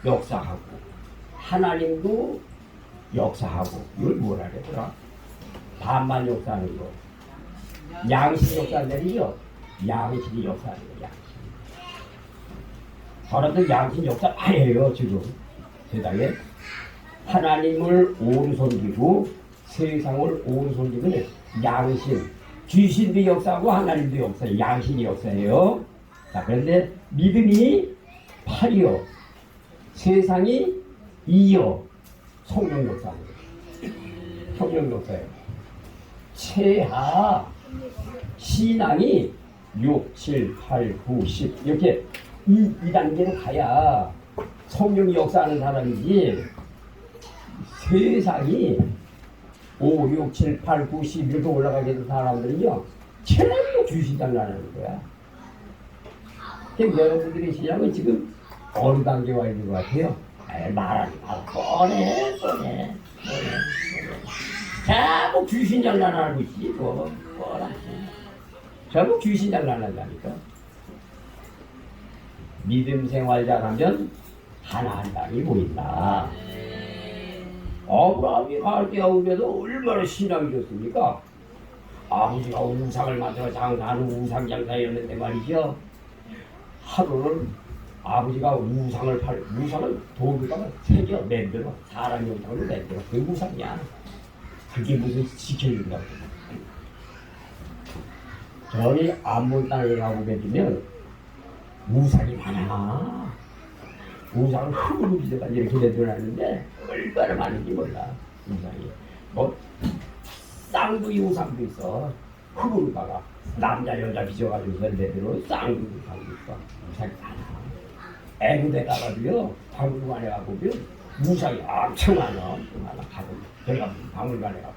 역사하고 하나님도 역사하고, 이걸 뭐라 그러더라? 반반 역사하는 거. 양심 역사하는데요. 양심이 역사하는 거, 양심. 사람들 양심 역사 많이 해요, 지금. 세상에. 하나님을 오른손기고 세상을 오른손기는 양심. 귀신도 역사하고 하나님도 역사해요. 양심이 역사해요. 자, 그런데 믿음이 8이요. 세상이 2요. 성령 역사예요. 성령 역사예요. 최하 신앙이 6, 7, 8, 9, 10 이렇게 이 단계로 가야 성령이 역사하는 사람이지. 세상이 5, 6, 7, 8, 9, 10 이렇게 올라가게 된 사람들은요, 최대로 귀신장난하는 거야. 여러분들의 신앙은 지금 어느 단계에 와 있는 것 같아요? 말하지 마. 뻔해. 자꾸 귀신장난하고 있지. 뻔하지. 자꾸 귀신장난한다니까. 믿음 생활 잘하면 가나안 땅이 보인다. 아브라함이 갈대아 우에도 얼마나 신앙이 좋습니까? 아버지가 우상을 만들어 장사하는 우상 장사였는데 말이죠. 하루는 아버지가 우상을 돌에다가 새겨 만들어, 사람 형상으로 만들어. 그게 우상이야. 그게 무슨 지켜준다고. 저기 안문 땅에 가고 계시면 우상이 많아. 우상은 흙으로 빚어가지고 이렇게 내려놨는데 얼마나 많은지 몰라. 우상이 뭐 쌍둥이 우상도 있어. 흙으로다가 남자 여자 빚어가지고서 내대로 쌍둥이 우상도 있어. 우상이 많아. 애국에 가가지고요 박물관에 가보면 우상이 엄청 많아. 엄청 많아. 가고 내가 박물관에 가고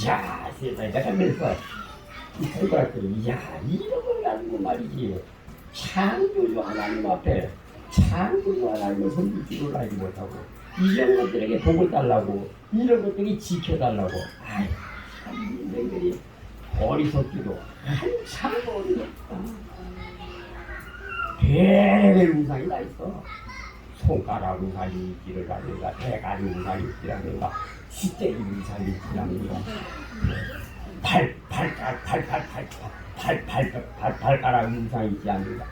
야 세상에 내가 그래서 이 손가락들이 야 이런 걸 가지고 말이지 창조주 하나님 앞에 창조주 하나님을 손들지를 알지 못하고 이런 것들에게 복을 달라고 이런 것들이 지켜달라고 아이 인생들이 어리석기도 한참 어리석다. 별의 우상이 다 있어. 손가락 우상이 있기를 하는가 대가리 우상이 있기라는가 시대기 우상이 있기라는가 발가락 우상이 있지 않는가.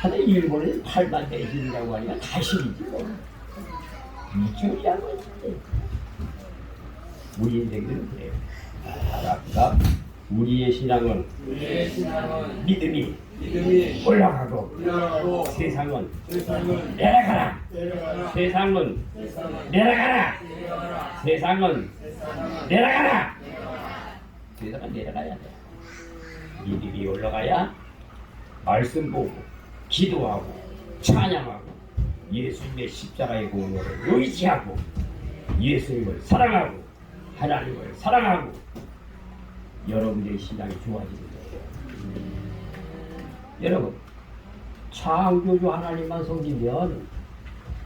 하여튼 일본은 팔만 대신이라고 하니까 다신이지 뭐. 이쪽이란 거지. 우리 인생들은 그래요. 알았다. 우리의 신앙은 믿음이 올라가고 세상은 내려가라. 세상은 내려가라. 세상은 내려가라. 세상은 내려가야 돼. 믿음이 올라가야 말씀 보고 기도하고 찬양하고 예수님의 십자가의 공로를 의지하고 예수님을 사랑하고 하나님을 사랑하고 여러분의 신앙이 좋아지는 거예요. 여러분 창조주 하나님만 섬기면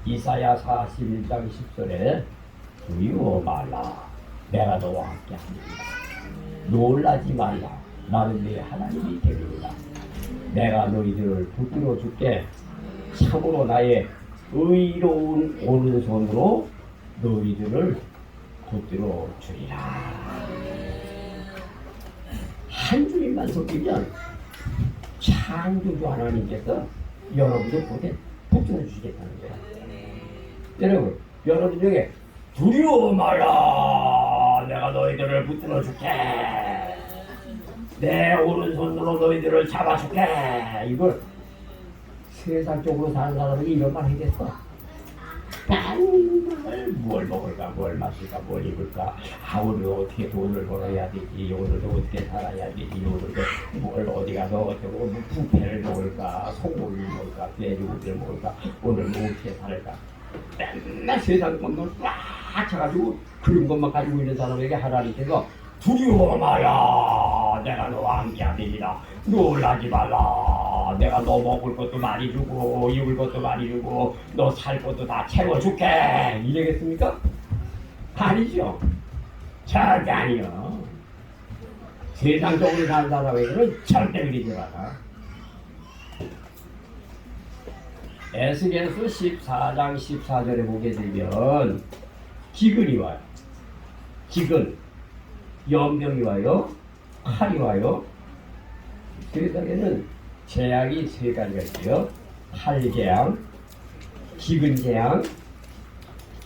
이사야 41장 10절에 두려워 말라 내가 너와 함께 하리라. 놀라지 말라 나는 네 하나님이 되리라. 내가 너희들을 붙들어 줄게. 참으로 나의 의로운 오른손으로 너희들을 붙들어 주리라. 한 주님만 섬기면 창조주 하나님께서 여러분들 보게 붙들어 주시겠다는 거야. 여러분, 여러분 중에 두려워 마라. 내가 너희들을 붙들어 줄게. 내 오른손으로 너희들을 잡아줄게. 이걸 세상적으로 사는 사람이 이런 말 하겠어. 뭘 먹을까, 뭘 마실까, 뭘 입을까, 오늘 어떻게 돈을 벌어야 되지, 오늘도 어떻게 살아야 되지, 오늘도 뭘 어디 가서 어쩌고 뭐 부패를 먹을까, 소고기를 먹을까, 돼지고기를 먹을까, 오늘 뭐 어떻게 살을까. 맨날 세상 것만 꽉 차가지고 그런 것만 가지고 있는 사람에게 하나님께서 두려워 마라. 내가 너와 함께 하리라. 놀라지 말라. 내가 너 먹을 것도 많이 주고 입을 것도 많이 주고 너 살 것도 다 채워줄게. 이래겠습니까? 아니죠. 절대 아니요. 세상적으로 사는 사람에게는 절대 그리지 마라. 에스겔서 14장 14절에 보게 되면 기근이 와요. 기근, 연병이 와요. 칼이 와요. 세상에는 재앙이 세 가지가 있어요. 칼재앙, 기근재앙,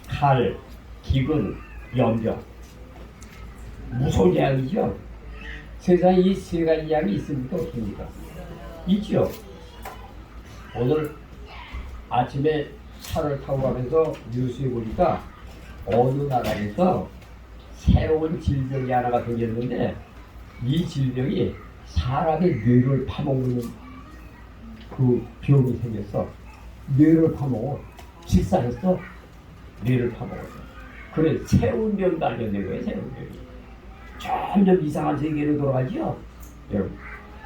칼, 기근, 연병. 무서운 재앙이죠. 세상에 이 세 가지 재앙이 있습니까? 없습니까? 있죠. 오늘 아침에 차를 타고 가면서 뉴스에 보니까 어느 나라에서 새로운 질병이 하나가 생겼는데 이 질병이 사람의 뇌를 파먹는 그 병이 생겼어. 뇌를 파먹어. 식사했어. 뇌를 파먹었어. 그래 새로운 병이 발견된 거예요. 새로운 병이. 점점 이상한 세계로 돌아가죠. 여러분.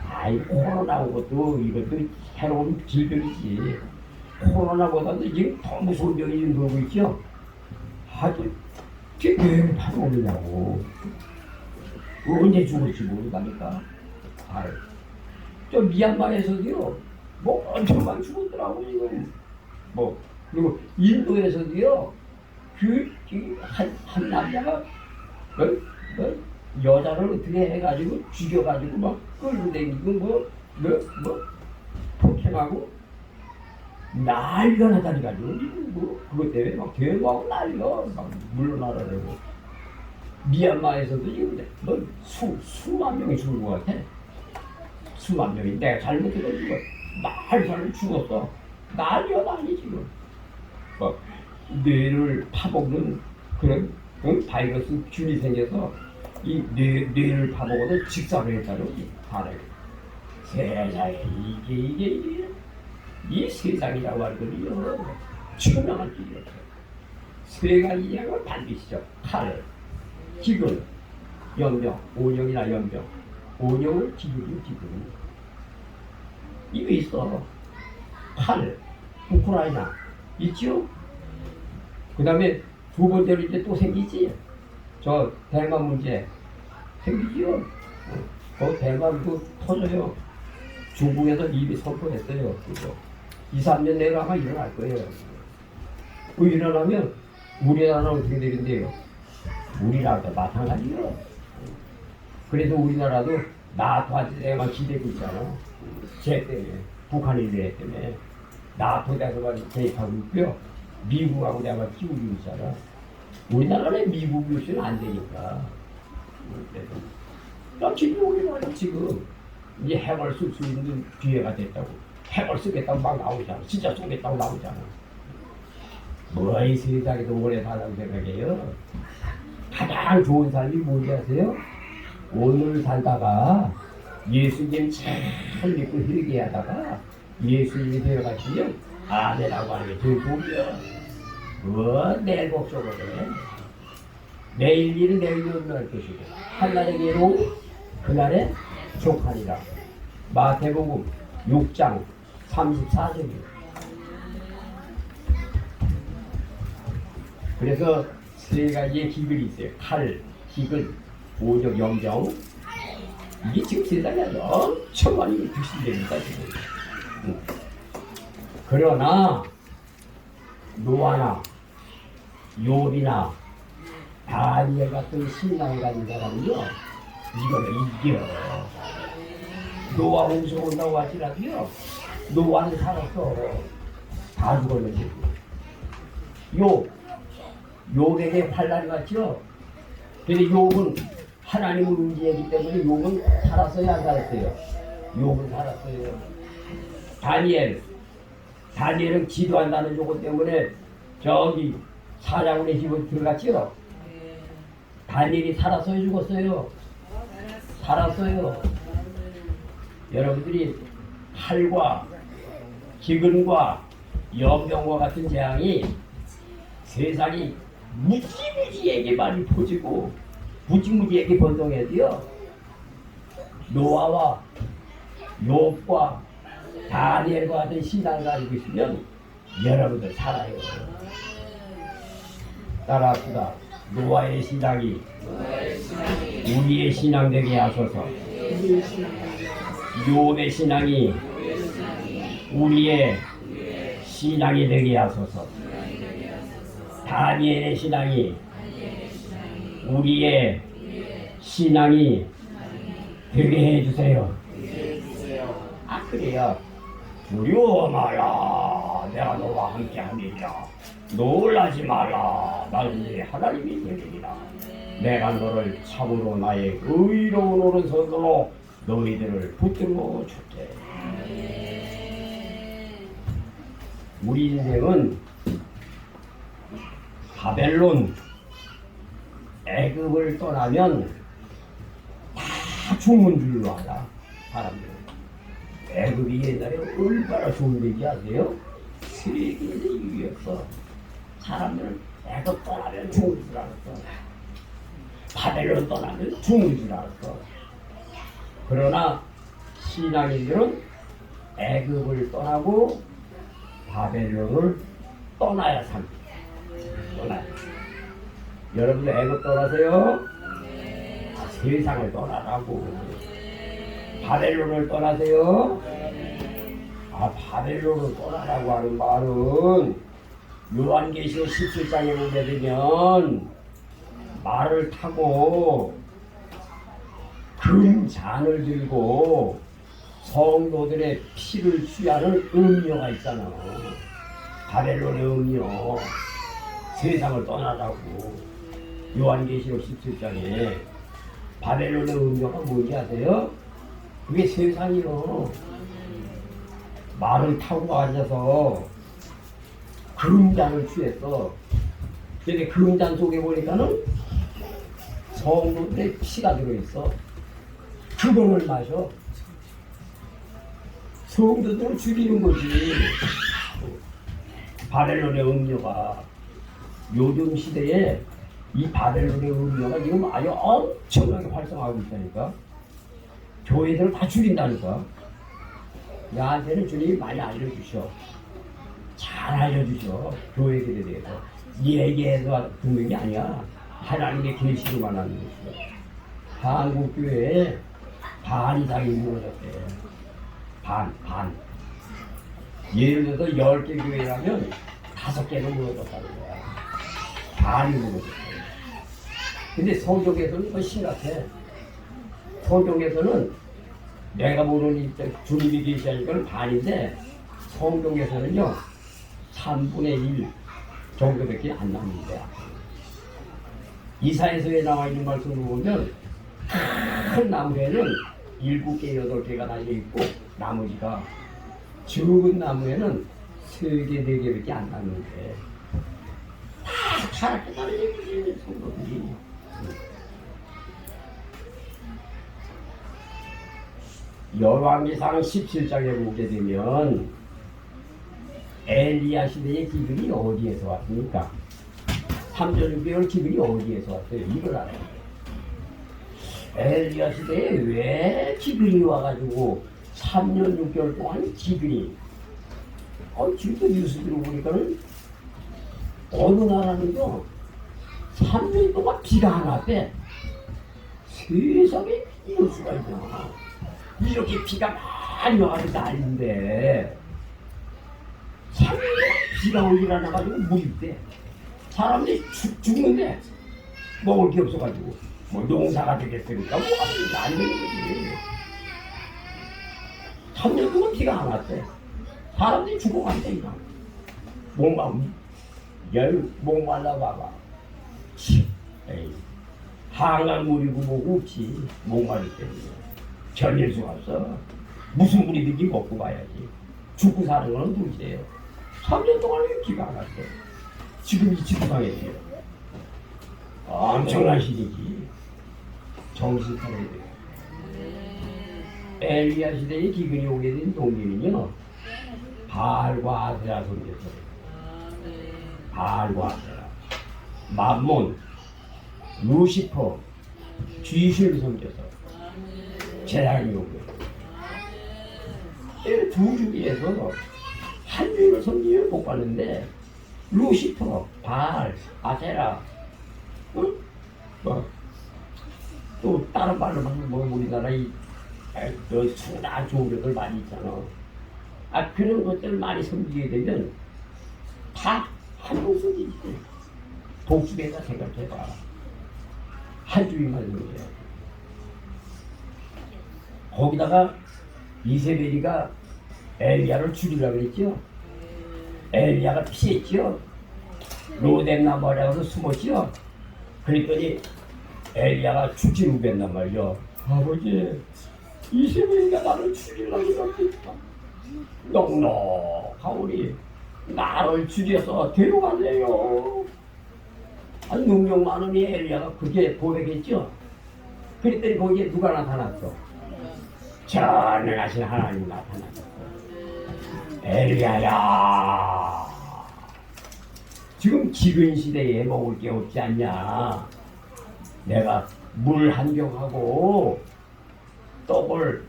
아이 코로나 온 것도 이것도 새로운 질병이지. 코로나보다도 지금 더 무서운 병이 지금 돌고 있죠. 아주 뇌를 파먹느냐고. 언제 죽을지 모르다니까. 저 미얀마에서도요, 뭐 엄청 많이 죽었더라고, 지금. 뭐, 그리고 인도에서도요, 한 남자가, 여자를 어떻게 해가지고, 죽여가지고, 막 끌고 다니고, 폭행하고, 난리가 나다니까요. 뭐 그것 때문에 막 대구하고 난리가 막 물러나라고. 미얀마에서도 지금 뭐 수만 명이 죽은 것 같아. 수만 명이 내가 잘못해가지고 많은 사람이 죽었어. 난리가 난리 지금. 막 뇌를 파먹는 그런 바이러스 균이 생겨서 이 뇌를 파먹어도 직사를 했다는 바라요. 세상에 이게 이 세상이라고 하거든요. 투명한 길이었어요. 세 가지 양을 반드시죠. 칼, 기근, 연병, 오령이나 연병. 오령을 기근이요, 기근. 이거 있어. 칼, 우크라이나 있죠? 그 다음에 두 번째로 이제 또 생기지. 저 대만 문제 생기지요. 그 대만도 터져요. 중국에서 이미 선포했어요. 그거 2, 3년 내로 아마 일어날 거예요. 그 일어나면 우리나라는 어떻게 되겠는데요? 우리나라도 마찬가지요. 그래서 우리나라도 나토한테만 기대고 있잖아. 쟤 때문에, 북한이 쟤 때문에 나토 대사관 개입하고 있고요. 미국하고 내가 키우고 있잖아. 우리나라는 미국 교수는 안 되니까. 난 지금 우리나라 지금 이제 핵을 쓸 수 있는 기회가 됐다고. 핵을 쓰겠다고 막 나오잖아. 진짜 쏘겠다고 나오잖아. 뭐 이 세상에도 오래 살라고 생각해요. 가장 좋은 삶이 뭔지 아세요? 오늘 살다가 예수님 잘 믿고 회개하다가 예수님이 되어가시면 아내라고 하는 게 제일 좋고요. 내일 복속거든. 내일 일은 내일 없는 것이고 한날의 괴로움 그날의 족하니라. 마태복음 6장 34절이에요. 그래서 세 가지의 기근이 있어요. 칼, 기근, 오적, 영정. 이게 지금 세상에 엄청 많이 귀신됩니다, 지금. 그러나 노아나 욥이나 다니엘 같은 신앙을 가진 사람은요, 이거를 이겨. 노아 홍수 온다고 하시라고요. 노아는 살았어. 다 죽었는데. 욥에게 환난이 왔죠. 근데 욥은 하나님을 의지했기 때문에 욥은 살았어요, 안 살았어요? 욥은 살았어요. 다니엘은 기도한다는 요거 때문에 저기 사자굴의 집에 들어갔죠. 다니엘이 살았어요, 죽었어요? 살았어요. 여러분들이 칼과 기근과 연병과 같은 재앙이 세상이 무지무지에게 많이 퍼지고 무지무지에게 번성해도요, 노아와 욥과 다니엘과 같은 신앙을 가지고 있으면 여러분들 살아요. 따라합시다. 노아의 신앙이 우리의 신앙 되게 하소서. 욥의 신앙이 우리의 신앙이 되게 하소서. 다니엘의 신앙이 우리의 신앙이 되게 해주세요. 아, 그래요. 두려워 마라. 내가 너와 함께 하리라. 놀라지 마라. 나는 하나님이 되리라. 내가 너를 참으로 나의 의로운 오른손으로 너희들을 붙들어 줄게. 우리 인생은 바벨론, 애굽을 떠나면 다 죽는 줄로 알아, 사람들은. 애굽이 옛날에 얼마나 좋은 데인지 아세요? 세계에서 유의였어. 사람들은 애굽 떠나면 죽는 줄 알았어. 바벨론 떠나면 죽는 줄 알았어. 그러나 신앙인들은 애굽을 떠나고 바벨론을 떠나야 삽니다. 떠나야. 여러분들 애굽 떠나세요? 아, 세상을 떠나라고. 바벨론을 떠나세요? 아, 바벨론을 떠나라고 하는 말은 요한계시록 17장에 보게 되면 말을 타고 금잔을 들고 성도들의 피를 취하는 음료가 있잖아. 바벨론의 음료 세상을 떠나라고 요한계시록 17장에 바벨론의 음료가 뭔지 아세요? 그게 세상이요. 말을 타고 앉아서 그림잔을 취했어. 근데 그림잔 속에 보니까는 성도들의 피가 들어있어. 그거를 마셔. 성도들을 죽이는 거지. 바벨론의 음료가 요즘 시대에 이 바벨론의 음료가 지금 아주 엄청나게 활성화하고 있다니까. 교회들을 다 죽인다니까. 나한테는 주님이 많이 알려주셔. 잘 알려주셔. 교회들에 대해서. 얘기해서 듣는 게 아니야. 하나님의 계시로만 하는 것이야. 한국교회에 반 이상이 무너졌대. 반. 예를 들어서 10개 교회라면 5개는 무너졌다는 거야. 반이 무너졌대. 근데 성경에서는 더 심각해. 성경에서는 내가 모르는 주님이 계시하는 건 반인데 성경에서는요 3분의 1 정도밖에 안 남는데 이사야서에 나와 있는 말씀을 보면 큰 나무에는 7개, 8개가 달려있고 나머지가 적은 나무에는 3개, 4개밖에 안 남는데 다 타락했다는 얘기지 성도들이. 열왕기상 17장에 보게 되면 엘리야 시대의 기근이 어디에서 왔습니까? 3년 6개월 기근이 어디에서 왔어요? 이걸 알아야 돼요. 엘리야 시대에 왜 기근이 와가지고 3년 6개월 동안 기근이 지금도 뉴스 들어보니까는 어느 나라는요 3년 동안 비가 안 왔대. 세상에 이럴 수가 있나. 이렇게 비가 많이 와가지고 난리인데 3년 동안 비가 오질 않아가지고 물이 있대. 사람들이 죽는데 먹을 게 없어가지고 뭐 농사가 되겠으니까 뭐가 안 되는 거지. 3년 동안 비가 안 왔대. 사람들이 죽어간다니까. 목말라 봐봐. 한강물이고 뭐고 없지. 목마를 때문에 견딜 수가 없어. 무슨 물이든지 먹고 가야지. 죽고 사는 건 누구세요? 3년 동안 왜 비가 안 왔대? 지금 이 지구상에서요. 엄청난 시대지. 정신 차려야 돼요. 엘리야 시대에 기근이 오게 된 동기는요 바알과 아세라 섬겼어요. 바알과 아세라, 맘몬, 루시퍼, 귀신을 섬겨서 재앙이 오고 두 중에서 한 주를 섬기면 못 받는데 루시퍼, 바알, 아세라, 또 다른 말로 하면 뭐 우리나라 또 수다 좋은 것들 많이 있잖아. 그런 것들 많이 섬기게 되면 다 한번 섬기지. 복수에다 생각해봐. 한 주인만 섬겨야. 거기다가 이세벨이가 엘리야를 죽이려고 했죠. 엘리야가 피했죠. 로뎀나무라고 해서 숨었죠. 그랬더니 엘리야가 죽지 못했단 말이죠. 아버지, 이세벨이가 나를 죽이려고 했다. 넉넉하오니 나를 죽여서 데려갈래요. 능력 많으니 엘리야가 그게 고백했죠. 그랬더니 거기에 누가 나타났어? 전능하신 하나님 나타났어. 엘리야야, 지금 기근 시대에 먹을 게 없지 않냐. 내가 물 한 병하고 떡을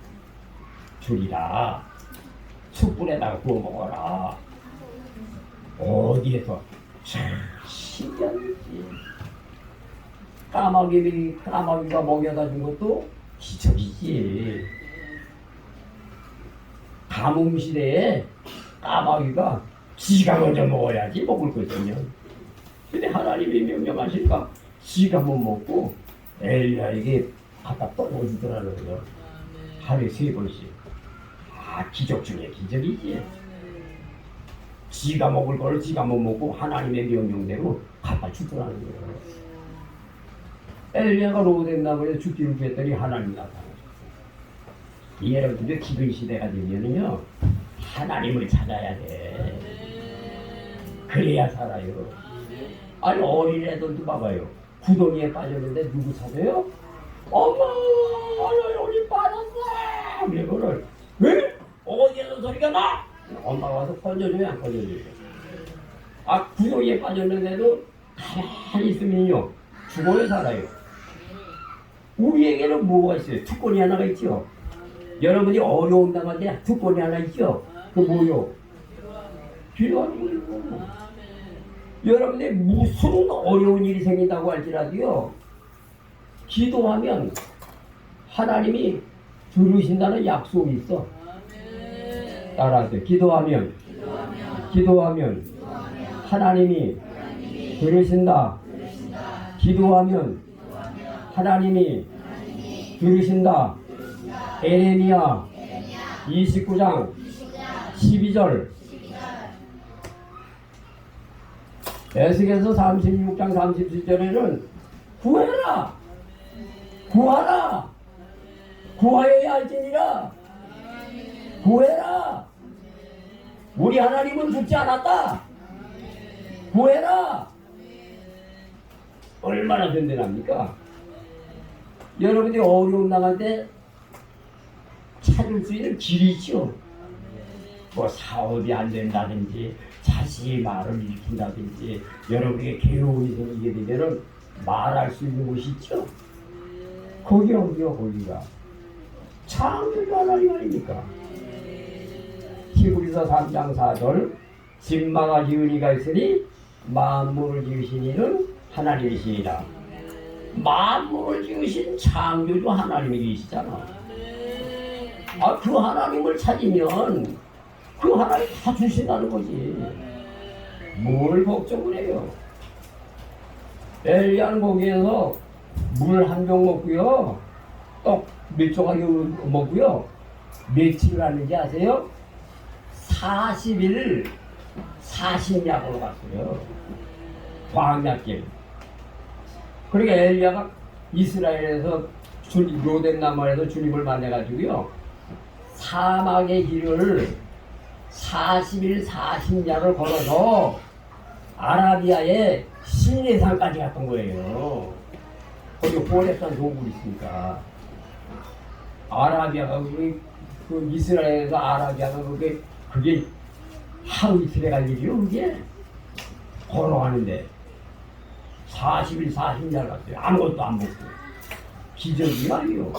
주리라. 숯불에다가 구워 먹어라. 어디에서? 신기하지. 까마귀가 먹여다 준 것도 기적이지. 가뭄 시대에 까마귀가 지가 먼저 먹어야지 먹을 거거든요. 근데 하나님이 명령하시니까 지가 못 먹고 엘리야에게 갖다 떠주더라는 거예요. 하루에 3번씩. 기적 중에 기적이지. 지가 먹을 거를 지가 못 먹고 하나님의 명령대로 갖다 죽더라는 거예요. 엘리야가 로덴나무에 죽기를 구했더니 하나님이 나타나셨어요. 여러분들 기근 시대가 되면은요 하나님을 찾아야 돼. 그래야 살아요. 아니 어린애들도 봐봐요. 구덩이에 빠졌는데 누구 찾아요? 엄마 여기 빠졌어. 이거를 왜? 어디에서 소리가 나? 엄마가 와서 건져줘요 안 건져줘요? 아 구덩이에 빠졌는데도 가만히 있으면요 죽어요 살아요? 우리에게는 뭐가 있어요? 특권이 하나가 있죠. 여러분이 어려움 당할 때 특권이 하나 있죠. 그 뭐요? 기도하는 거예요. 여러분이 무슨 어려운 일이 생긴다고 할지라도요 기도하면 하나님이 들으신다는 약속이 있어. 따라하세요. 기도하면 하나님이 들으신다. 기도하면 하나님이 들으신다. 에레미야 29장 12절. 에스겔서 36장 37절에는 구해라 구하라 구하여야 할지니라. 구해라. 우리 하나님은 죽지 않았다. 구해라. 얼마나 든든합니까? 여러분들이 어려움 나갈 때 찾을 수 있는 길이 있죠. 뭐 사업이 안 된다든지 자식이 말을 일으킨다든지 여러분에게 괴로움이 생기게 되면은 말할 수 있는 곳이 있죠. 거기 어디요? 거기가 창조주 하나님 아닙니까? 히브리서 3장 4절 진마가 지은 이가 있으니 만물을 지으신 이는 하나님이시니라. 만물을 지으신 창조주 하나님이 계시잖아. 아, 그 하나님을 찾으면 그 하나님 다 주신다는 거지. 뭘 걱정을 해요? 엘리야는 거기에서 물 한 병 먹고요, 떡 몇 조각이 먹고요, 며칠을 하는지 아세요? 40일 40약으로 갔어요. 광야길. 그러니까 엘리야가 이스라엘에서 로덴나무에서 주님을 만나가지고요, 사막의 길을 40일 40야를 걸어서 아라비아의 시내산까지 갔던 거예요. 거기 호렙산 동굴이 있으니까. 아라비아가 그 이스라엘에서 아라비아가 그게 하루 이틀에 갈 일이요. 그게 걸어가는데 40일 40야를 갔어요. 아무것도 안 먹고. 기적이 아니요.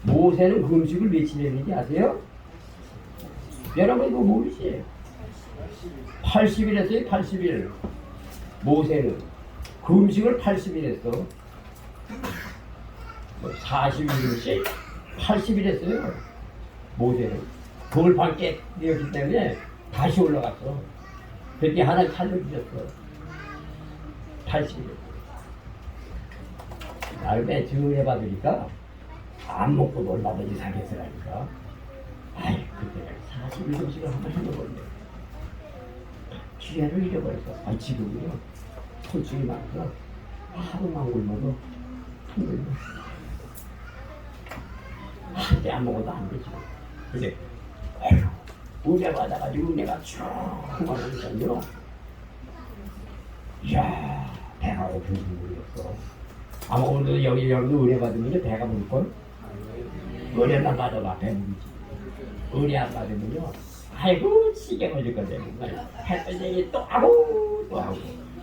모세는 그 음식을 며칠 했는지 아세요? 여러분 이거 모르지? 80일 했어요. 80일. 모세는 그 음식을 80일 했어. 40일씩 80일 했어요. 모세는 그걸 밝게 되었기 때문에 다시 올라갔어. 그때 하나님 살려주셨어. 80일. 날매 증을 해봐드니까 안 먹고도 얼마든지 살겠으라니까. 아이, 그때 40일 음식을 한번 해먹었네. 기회를 잃어버렸어. 아, 지금은요, 솔직히 말해서 하루만 굶어도 힘들어. 한때 안 먹어도 안 되지. 근데, 은혜 받아가지고 은혜가 쭉 많으니까요. 이야, 배가 고픈 분이었어. 아마 오늘도 여기 은혜 받으면 배가 부를걸? 은혜만 받아봐, 배부르지. 은혜 안 받으면요, 아이고 시계 걸릴 건데 정말 했던 얘기 또 하고 또 하고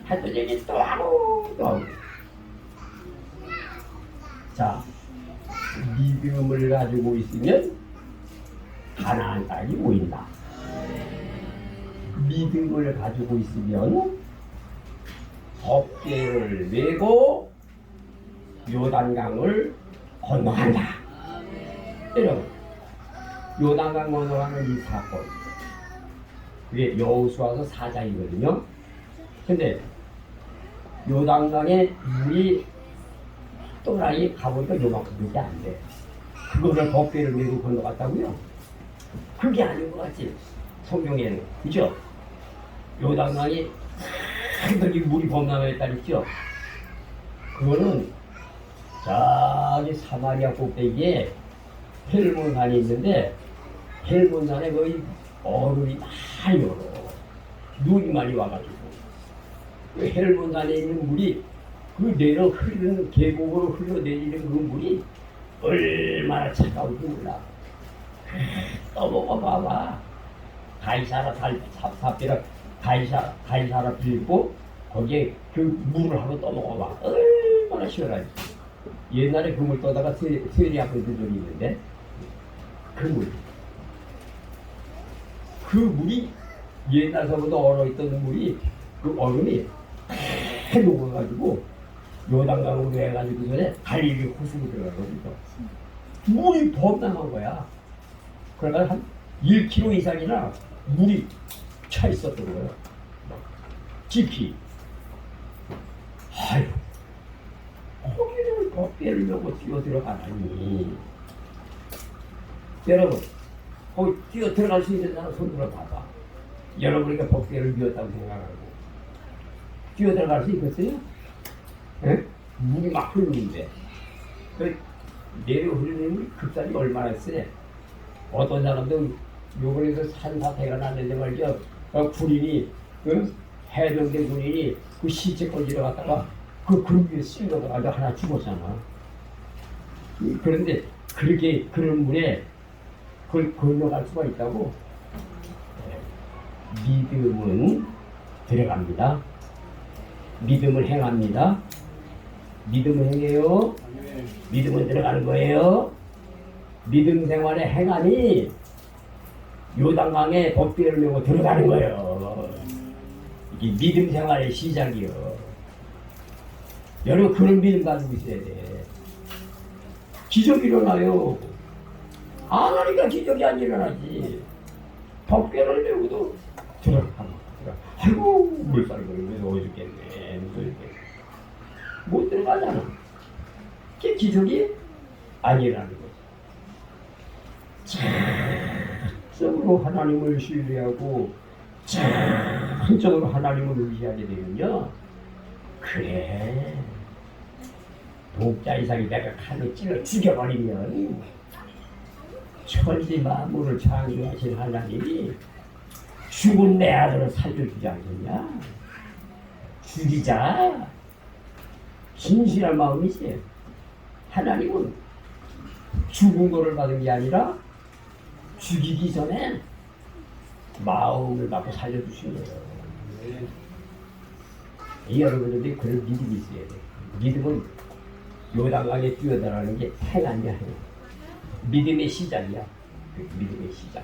했던 얘기 또 하고 또 하고. 자, 믿음을 가지고 있으면 가나안 땅이 보인다. 믿음을 가지고 있으면 법궤를 메고 요단강을 건너간다. 여러분, 요단강 건너가는 이 사건, 그게 여호수아서 4장이거든요. 근데 요단강에 물이 또라이 가보니까 요만큼밖에 안 돼. 그거를 법궤를 메고 건너갔다고요? 그게 아닌 것 같지. 성경에는 그죠? 요단강이 한들이 물이 범람했다 그랬죠? 그거는 저기 사마리아 꼭대기에 헬몬산이 있는데 헬몬산에 거의 얼음이 많이 얼어 눈이 많이 와가지고 그 헬몬산에 있는 물이 그 내려 흐르는 계곡으로 흘러내리는 그 물이 얼마나 차가운지 몰라. 떠먹어 봐봐. 가이사라 사피라 가이사라 빌고 거기에 그 물을 한번 떠먹어봐. 얼마나 시원하지. 옛날에 그 물 떠다가 세리아콘 들 적이 있는데 그 물이 옛날서부터 얼어있던 물이 그 얼음이 다 녹아가지고 요단강으로 해가지고 전에 갈릴리 호수로 들어가거든요. 물이 범람한 거야. 그러니까 한 1km 이상이나 물이 차 있었던 거예요. 깊이. 아유, 거기를 법계를 메고 뛰어 들어가다니. 여러분, 거기 뛰어 들어갈 수 있는 사람 손 들어 봐봐. 여러분이 법계를 미웠다고 생각하고 뛰어 들어갈 수 있겠어요? 예? 물이 막 흐르는데 그 내려 흐르는 물이 급산이 얼마나 세. 어떤 사람도 요번에도 산사태가 났는데 말이죠. 군인이 해병대 군인이 그 시체 건지러 갔다가 그 위에 쓸려가지고 하나 죽었잖아. 그런데 그렇게 그런 물에 그걸 건너갈 수가 있다고. 믿음은 들어갑니다. 믿음을 행합니다. 믿음을 행해요. 믿음은 들어가는 거예요. 믿음 생활의 행함이 요단강에 법궤를 메고 들어가는 거예요. 이게 믿음 생활의 시작이요. 여러분 그런 믿음 가지고 있어야 돼. 기적이 일어나요. 안 하니까 기적이 안 일어나지. 법궤를 메고도 들어가. 아이고 물살이 걸리면서 어죽겠네. 못 들어가잖아. 그게 기적이 아니라는 거지. 전적으로 하나님을 신뢰하고 전적으로 하나님을 의지하게 되면요. 그래. 독자 이상이 내가 칼로 찔러 죽여버리면 천지 만물을 창조하신 하나님이 죽은 내 아들을 살려주지 않겠냐? 죽이자. 진실한 마음이지. 하나님은 죽은 거를 받은 게 아니라 죽이기 전에 마음을 받고 살려주신 거예요. 여러분들이 그런 믿음이 있어야 돼. 믿음은 요단강에 뛰어들어가는 게 행함이야. 믿음의 시작이야. 믿음의 시작.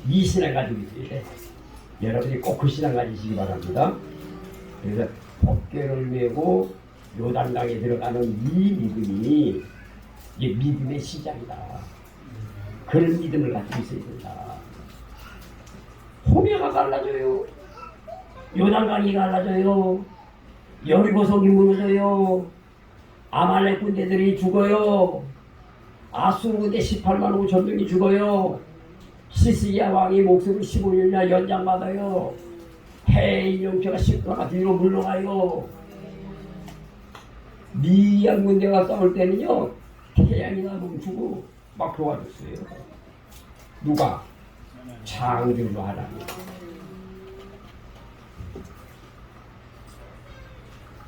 이 신앙 가지고 있어야 돼. 여러분이 꼭 그 신앙 가지시기 바랍니다. 그래서 법궤를 메고 요단강에 들어가는 이 믿음이 이게 믿음의 시작이다. 그런 믿음을 가지고 있어야 된다. 호미가 갈라져요. 요단강이 갈라져요. 여리고성이 무너져요. 아말렉 군대들이 죽어요. 아수르 군대 18만 5천 명이 죽어요. 시스기야 왕이 목숨을 15년이나 연장받아요. 해의 영체가 십자가 뒤로 물러가요. 미디안 군대가 싸울 때는요, 태양이나 멈추고 막 도와줬어요. 누가? 창조주 하나님.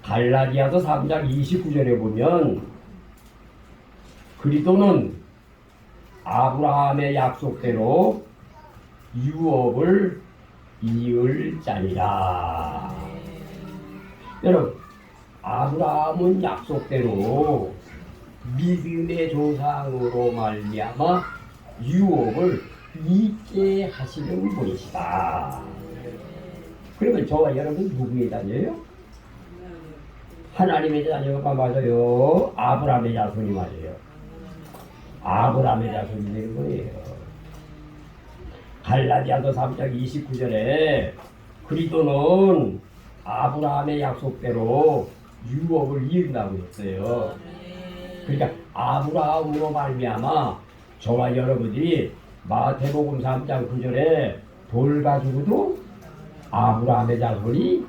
갈라디아서 3장 29절에 보면 그리스도는 아브라함의 약속대로 유업을 이을 자니라. 여러분, 아브라함은 약속대로 믿음의 조상으로 말미암아 유업을 잊게 하시는 분이시다. 그러면 저와 여러분 누구의 자녀예요? 하나님의 자녀가 맞아요? 아브라함의 자손이 맞아요? 아브라함의 자손이 되는 거예요. 갈라디아서 3장 29절에 그리스도는 아브라함의 약속대로 유업을 이은다고 했어요. 그러니까 아브라함으로 말미암아 저와 여러분들이 마태복음 3장 9절에 돌 가지고도 아브라함의 자손이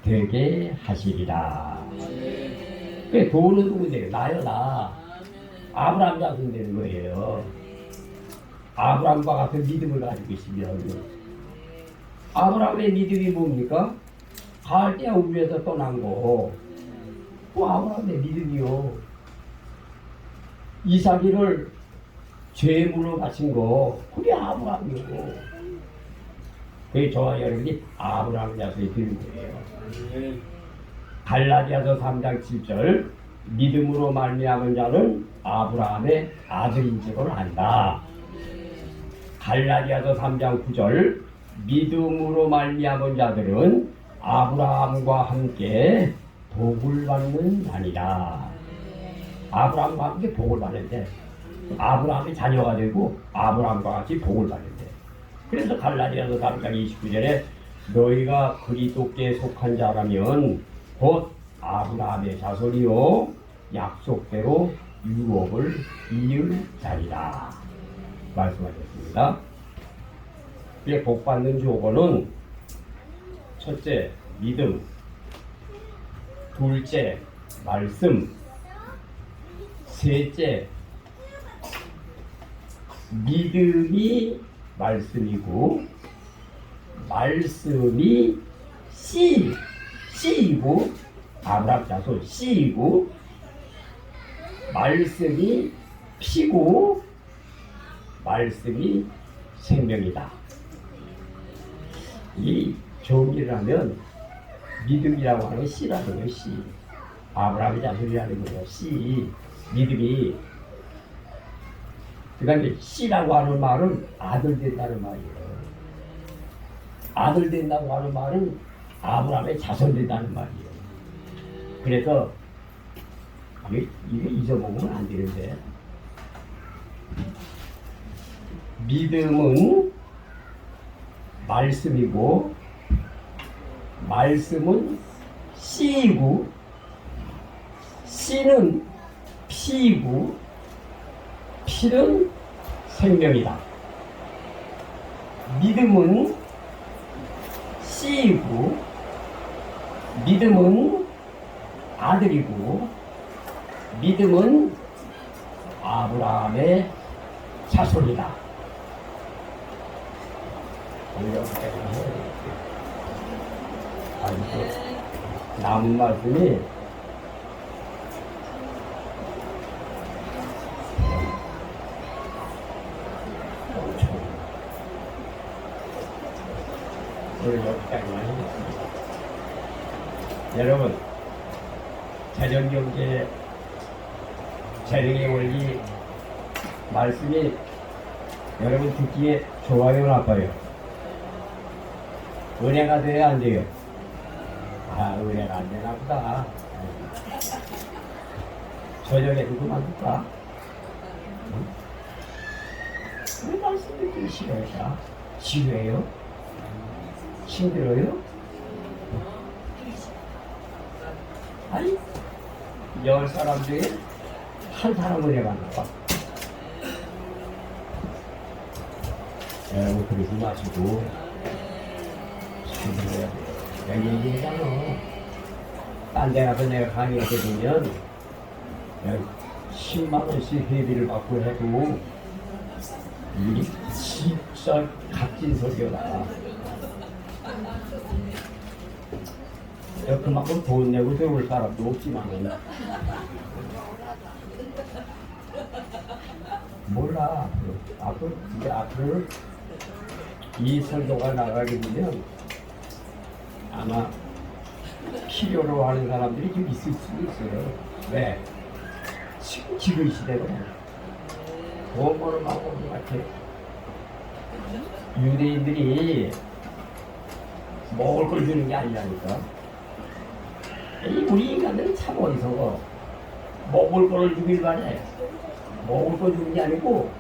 되게 하시리라. 그 돌은 누구세요? 나요, 나. 아브라함 자손 되는 거예요. 아브라함과 같은 믿음을 가지고 있으면. 아브라함의 믿음이 뭡니까? 갈대아 우르에서 떠난 거. 그 아브라함의 믿음이요. 이삭이를 죄물로 바친 거. 그게 아브라함이고. 그게 저와 여러분이 아브라함 자손이 되는 거예요. 갈라디아서 3장 7절 믿음으로 말미암은 자는 아브라함의 아들인 줄을 안다. 갈라디아서 3장 9절 믿음으로 말미암은 자들은 아브라함과 함께 복을 받는 자니라. 아브라함과 함께 복을 받는데 아브라함이 자녀가 되고 아브라함과 같이 복을 받는데, 그래서 갈라디아서 3장 29절에 너희가 그리스도께 속한 자라면 곧 아브라함의 자손이요 약속대로 유업을 이을 자리라 말씀하셨습니다. 이게 복받는 조건은 첫째 믿음, 둘째 말씀, 셋째 믿음이 말씀이고 말씀이 씨이고 아브라함 자손 씨이고 말씀이 피고 말씀이 생명이다. 이 정리를 하면 믿음이라고 하는 건 씨라는 거예요. 씨. 아브라함의 자손이라는 거예요. 씨. 믿음이. 그러니까 씨라고 하는 말은 아들 된다는 말이에요. 아들 된다고 하는 말은 아브라함의 자손 된다는 말이에요. 그래서 이게 잊어먹으면 안 되는데, 믿음은 말씀이고 말씀은 씨이고 씨는 피이고 피는 생명이다. 믿음은 씨이고 믿음은 아들이고 믿음은 아브라함의 자손이다. 남은 말씀이 오늘 여기까지만 하겠습니다. 여러분, 재정경제 재능의 원리 말씀이 여러분 듣기에 좋아요, 나빠요? 은혜가 돼야 안 돼요? 아, 은혜가 안 되나 보다. 저녁에도 그만둘까? 응? 왜 말씀 듣기 싫어요? 지루해요? 힘들어요? 아니, 10사람 중에 한 사람은 은혜가 나와. 여러분, 그러지 마시고 힘들어야 돼요. 내가 얘기하잖아. 딴 데 가서 내가 강의하게 되면 10만원씩 회비를 받고 해도 이게 진짜 값진 설교다. 그만큼 돈 내고 들어올 사람도 없지만 몰라. 앞으로 이 설교가 나가게 되면 아마 필요로 하는 사람들이 좀 있을 수도 있어요. 왜? 지금 이 시대로 돈 버는 방법인 것 같아. 유대인들이 먹을 걸 주는 게 아니라니까. 우리 인간들은 참 어리석어. 먹을 거를 주길 바래. 먹을 거 주는 게 아니고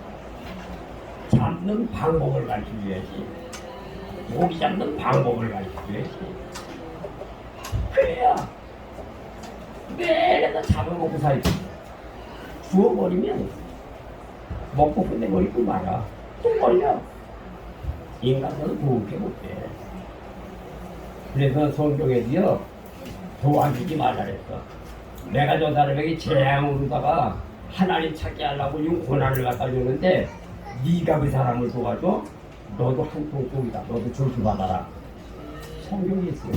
잡는 방법을 가르쳐줘야지. 고기 잡는 방법을 가르쳐줘야지. 그래야 매일에다 잡아먹고 살지. 주워버리면 먹고 끝내버리고 말아. 또 걸려. 인간들은 도움게 못해. 그래서 성경에도요, 도와주지 말라 그랬어. 내가 저 사람에게 재앙으로다가 하나님 찾게 하려고 이 고난을 갖다 주는데 네가 그 사람을 도와줘? 너도 한통 속이다. 너도 저주받아라. 성경이 있어요.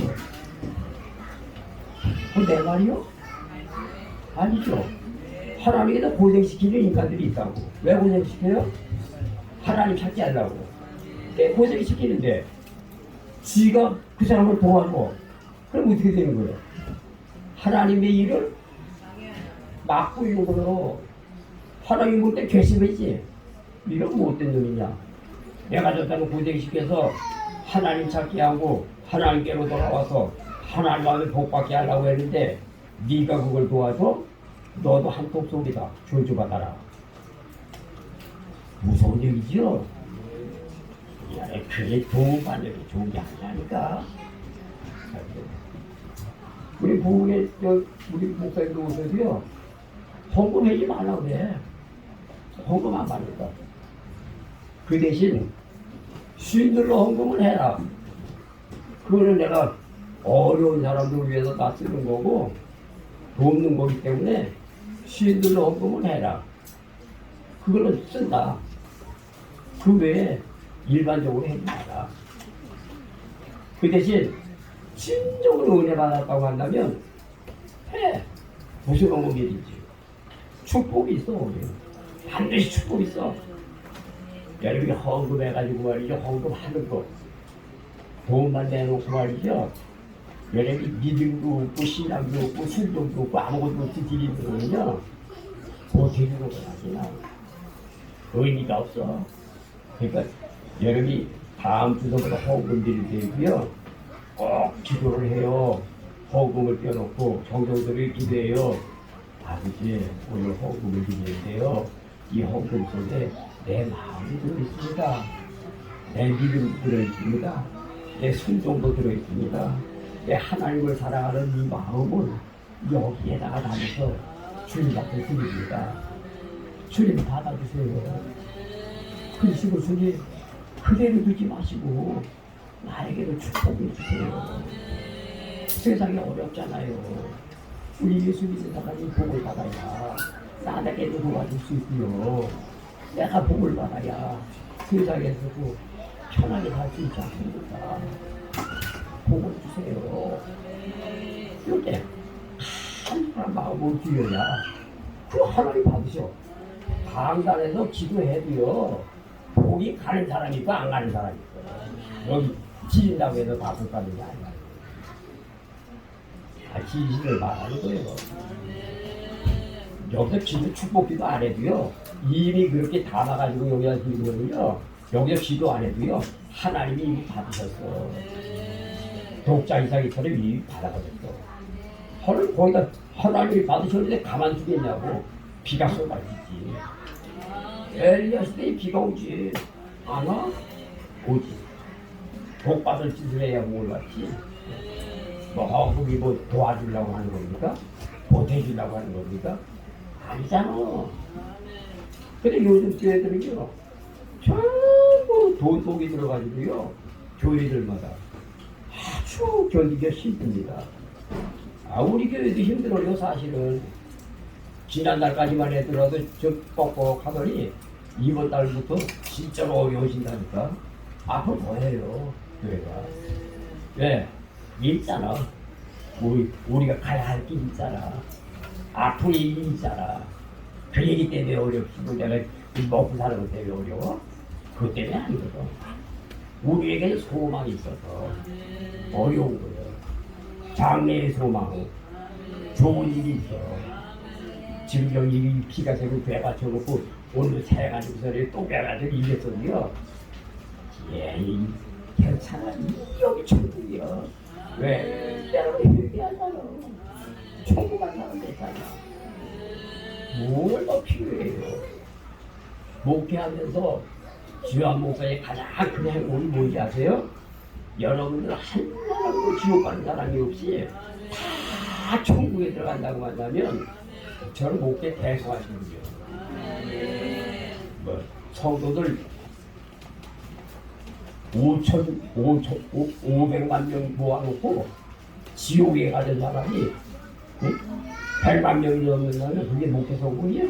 내 말이요? 아니죠. 하나님에다 고생시키는 인간들이 있다고. 왜 고생시켜요? 하나님 찾게 하려고. 고생시키는데 지가 그 사람을 도와줘. 그럼 어떻게 되는 거예요? 하나님의 일을 막고 있는 거로 하나님 볼 때 괘씸하지. 이런 못된 놈이냐. 내가 저 사람 고생시켜서 하나님 찾게 하고 하나님께로 돌아와서 하나님 안에 복받게 하려고 했는데 네가 그걸 도와줘? 너도 한통 속이다. 저주받아라. 무서운 얘기죠? 그게 도움받는 게 좋은 게 아니라니까. 우리 부흥에 우리 목사님도 오셔서요, 헌금하지 말라고 그래. 헌금 안 받는다. 그 대신 수인들로 헌금을 해라. 그거는 내가 어려운 사람들 위해서 다 쓰는 거고 돕는 거기 때문에 수인들로 헌금을 해라. 그걸로 쓴다. 그 외에 일반적으로 하지 마라. 그 대신 진정으로 은혜 받았다고 한다면 해. 무슨 방법이든지 축복이 있어. 우리 반드시 축복이 있어. 여러분이 헌금해가지고 말이죠. 헌금하는 거 돈만 내놓고 말이죠. 여러분이 믿음도 없고 신앙도 없고 순종도 없고 아무것도 없이 드리는 거는요, 그거 드리는 거 아니야. 의미가 없어. 그러니까 여러분이 다음 주서부터 헌금 드릴 때고요, 꼭 기도를 해요. 헌금을 떼어놓고 정성스럽게 기도해요. 아버지, 오늘 헌금을 드리는데요, 이 헌금 속에 내 마음이 들어있습니다. 내 믿음이 들어있습니다. 내 순종도 들어있습니다. 내 하나님을 사랑하는 이 마음을 여기에다가 담아서 주님 앞에 드립니다. 주님 받아주세요. 그러시고 주님 그대로 두지 마시고 나에게도 축복해 주세요. 세상이 어렵잖아요. 우리 예수 믿는 사람이 복을 받아야 나에게도 도와줄 수 있고요. 내가 복을 받아야 세상에서도 편하게 살 수 있지 않습니까? 복을 주세요. 이렇게 한 사람 마음을 드려야 그 하나님 받으셔. 강단에서 기도해도요, 복이 가는 사람이 있고 안 가는 사람이 있어요. 여기 지린다고 해서 다 복 가는 게 아니야. 진실을 말하는 거예요. 여기서 기도 축복기도 안 해도요, 이미 그렇게 담아가지고 여기다 드리면요, 여기서 기도 안 해도요, 하나님이 이미 받으셨어. 독자 이삭이처럼 이미 받아가졌어. 거기다 하나님이 받으셨는데 가만 두겠냐고. 비가 쏟아지지. 엘리야 시대에 비가 오지. 안 와? 오지. 복 받을 짓을 해야 뭘 받지. 거기 도와주려고 하는 겁니까? 보태주려고 하는 겁니까? 아니잖아. 근데 요즘 교회들은요, 전부 돈 속에 들어가지고요, 교회들마다 아주 견디기가 힘듭니다. 우리 교회도 힘들어요. 사실은 지난달까지만 해더라도 좀 뻑뻑하더니 이번 달부터 진짜 어려워진다니까. 앞으로 더 해요, 교회가. 왜? 있잖아. 우리가 가야 할 길 있잖아. 앞으로 일이 있잖아. 그 얘기 때문에 어렵지. 내가 먹고 사는 것 때문에 어려워? 그것 때문에 아니거든. 우리에게 소망이 있어서 어려운 거예요. 장래의 소망, 좋은 일이 있어. 지금 여기 피가 새고 배가 쳐놓고 오늘 새가지고서 또 배가지고 이겼거든요. 괜찮아. 여기 천국이야. 왜? 여러분이 회개하잖아. 천국 간다는 데잖아. 뭘 더 필요해요? 목회하면서 주한 목사의 가장 큰 행복이 뭔지 아세요? 여러분들 한 사람도 지옥 가는 사람이 없이 다 천국에 들어간다고 한다면 저는 목회 대소하시는 거죠. 성도들 500만 명 모아놓고 지옥에 가는 사람이 100만 명이 넘는다면 그게 목회 성공이야.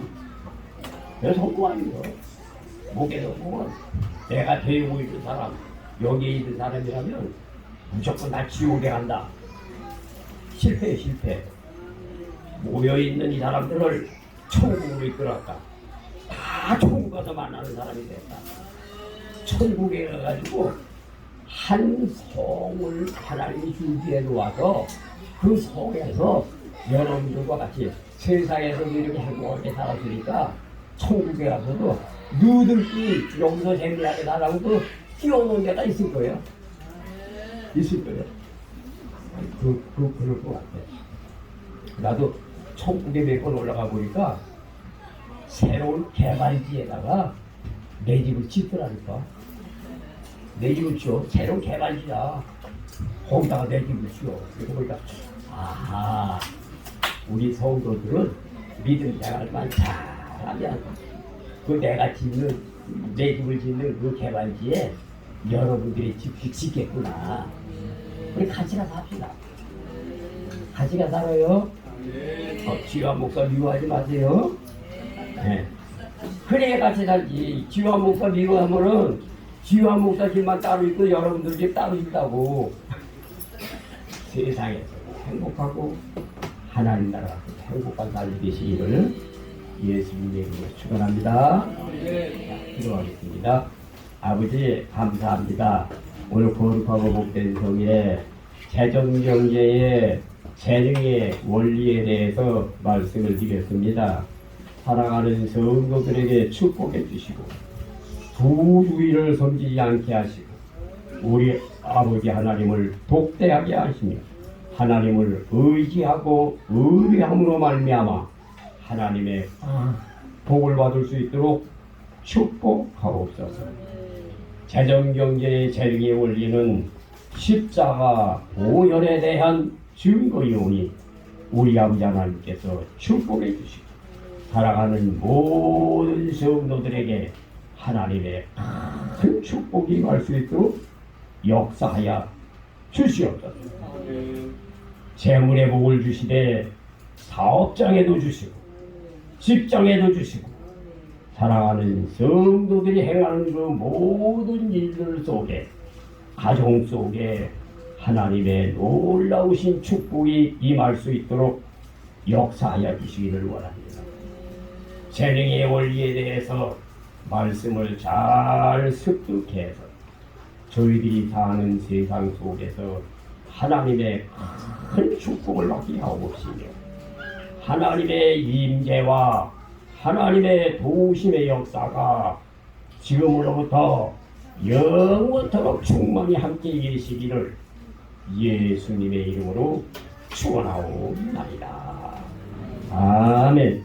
그래서 성공 아니에요. 목회 성공은 내가 되고 있는 사람, 여기에 있는 사람이라면 무조건 다 지옥에 간다. 실패. 모여있는 이 사람들을 천국으로 이끌었다. 다 천국 가서 만나는 사람이 됐다. 천국에 가가지고 한 성을 하나님이 준비해 놓아서 그 성에서 여러분들과 같이 세상에서도 이렇게 행복하게 살았으니까 천국에 가서도 누들끼리 여기서 재미나게 살라고 뛰어오는 데가 있을 거예요. 그럴 것 같아. 나도 천국에 몇 번 올라가 보니까 새로운 개발지에다가 내 집을 짓더라니까. 내 집을 지어. 새로운 개발지야. 거기다가 내 집을 지어. 그러고 보니까 아하, 우리 성도들은 믿음 생활만 잘하면 그 내가 짓는, 내 집을 짓는 그 개발지에 여러분들이 집을 짓겠구나. 우리 같이 가서 합시다. 같이 가서 살아요. 지화 목사 미워하지 마세요. 네. 그래 같이 살지. 지화 목사 미워하면은 지화 목사 집만 따로 있고 여러분들 집 따로 있다고. 세상에서 행복하고 하나님 나라 행복한 삶이 되시기를 예수님의 이름으로 축원합니다. 기도하겠습니다. 아버지 감사합니다. 오늘 거룩하고 복된 성일에 재정경제의 재능의 원리에 대해서 말씀을 드렸습니다. 살아가는 성도들에게 축복해 주시고 부주의를 섬기지 않게 하시고 우리 아버지 하나님을 독대하게 하시며 하나님을 의지하고 의뢰함으로 말미암아 하나님의 복을 받을 수 있도록 축복하옵소서. 재정경제의 재능의 원리는 십자가 보혈에 대한 증거이오니 우리 아버지 하나님께서 축복해 주시고 살아가는 모든 성도들에게 하나님의 큰 축복이 임할 수 있도록 역사하여 주시옵소서. 재물의 복을 주시되 사업장에도 주시고 직장에도 주시고 사랑하는 성도들이 행하는 그 모든 일들 속에 가정 속에 하나님의 놀라우신 축복이 임할 수 있도록 역사하여 주시기를 원합니다. 재능의 원리에 대해서 말씀을 잘 습득해서 저희들이 사는 세상 속에서 하나님의 큰 축복을 받게 하옵시며 하나님의 임재와 하나님의 도우심의 역사가 지금으로부터 영원토록 충만히 함께 계시기를 예수님의 이름으로 축원하옵나이다. 아멘.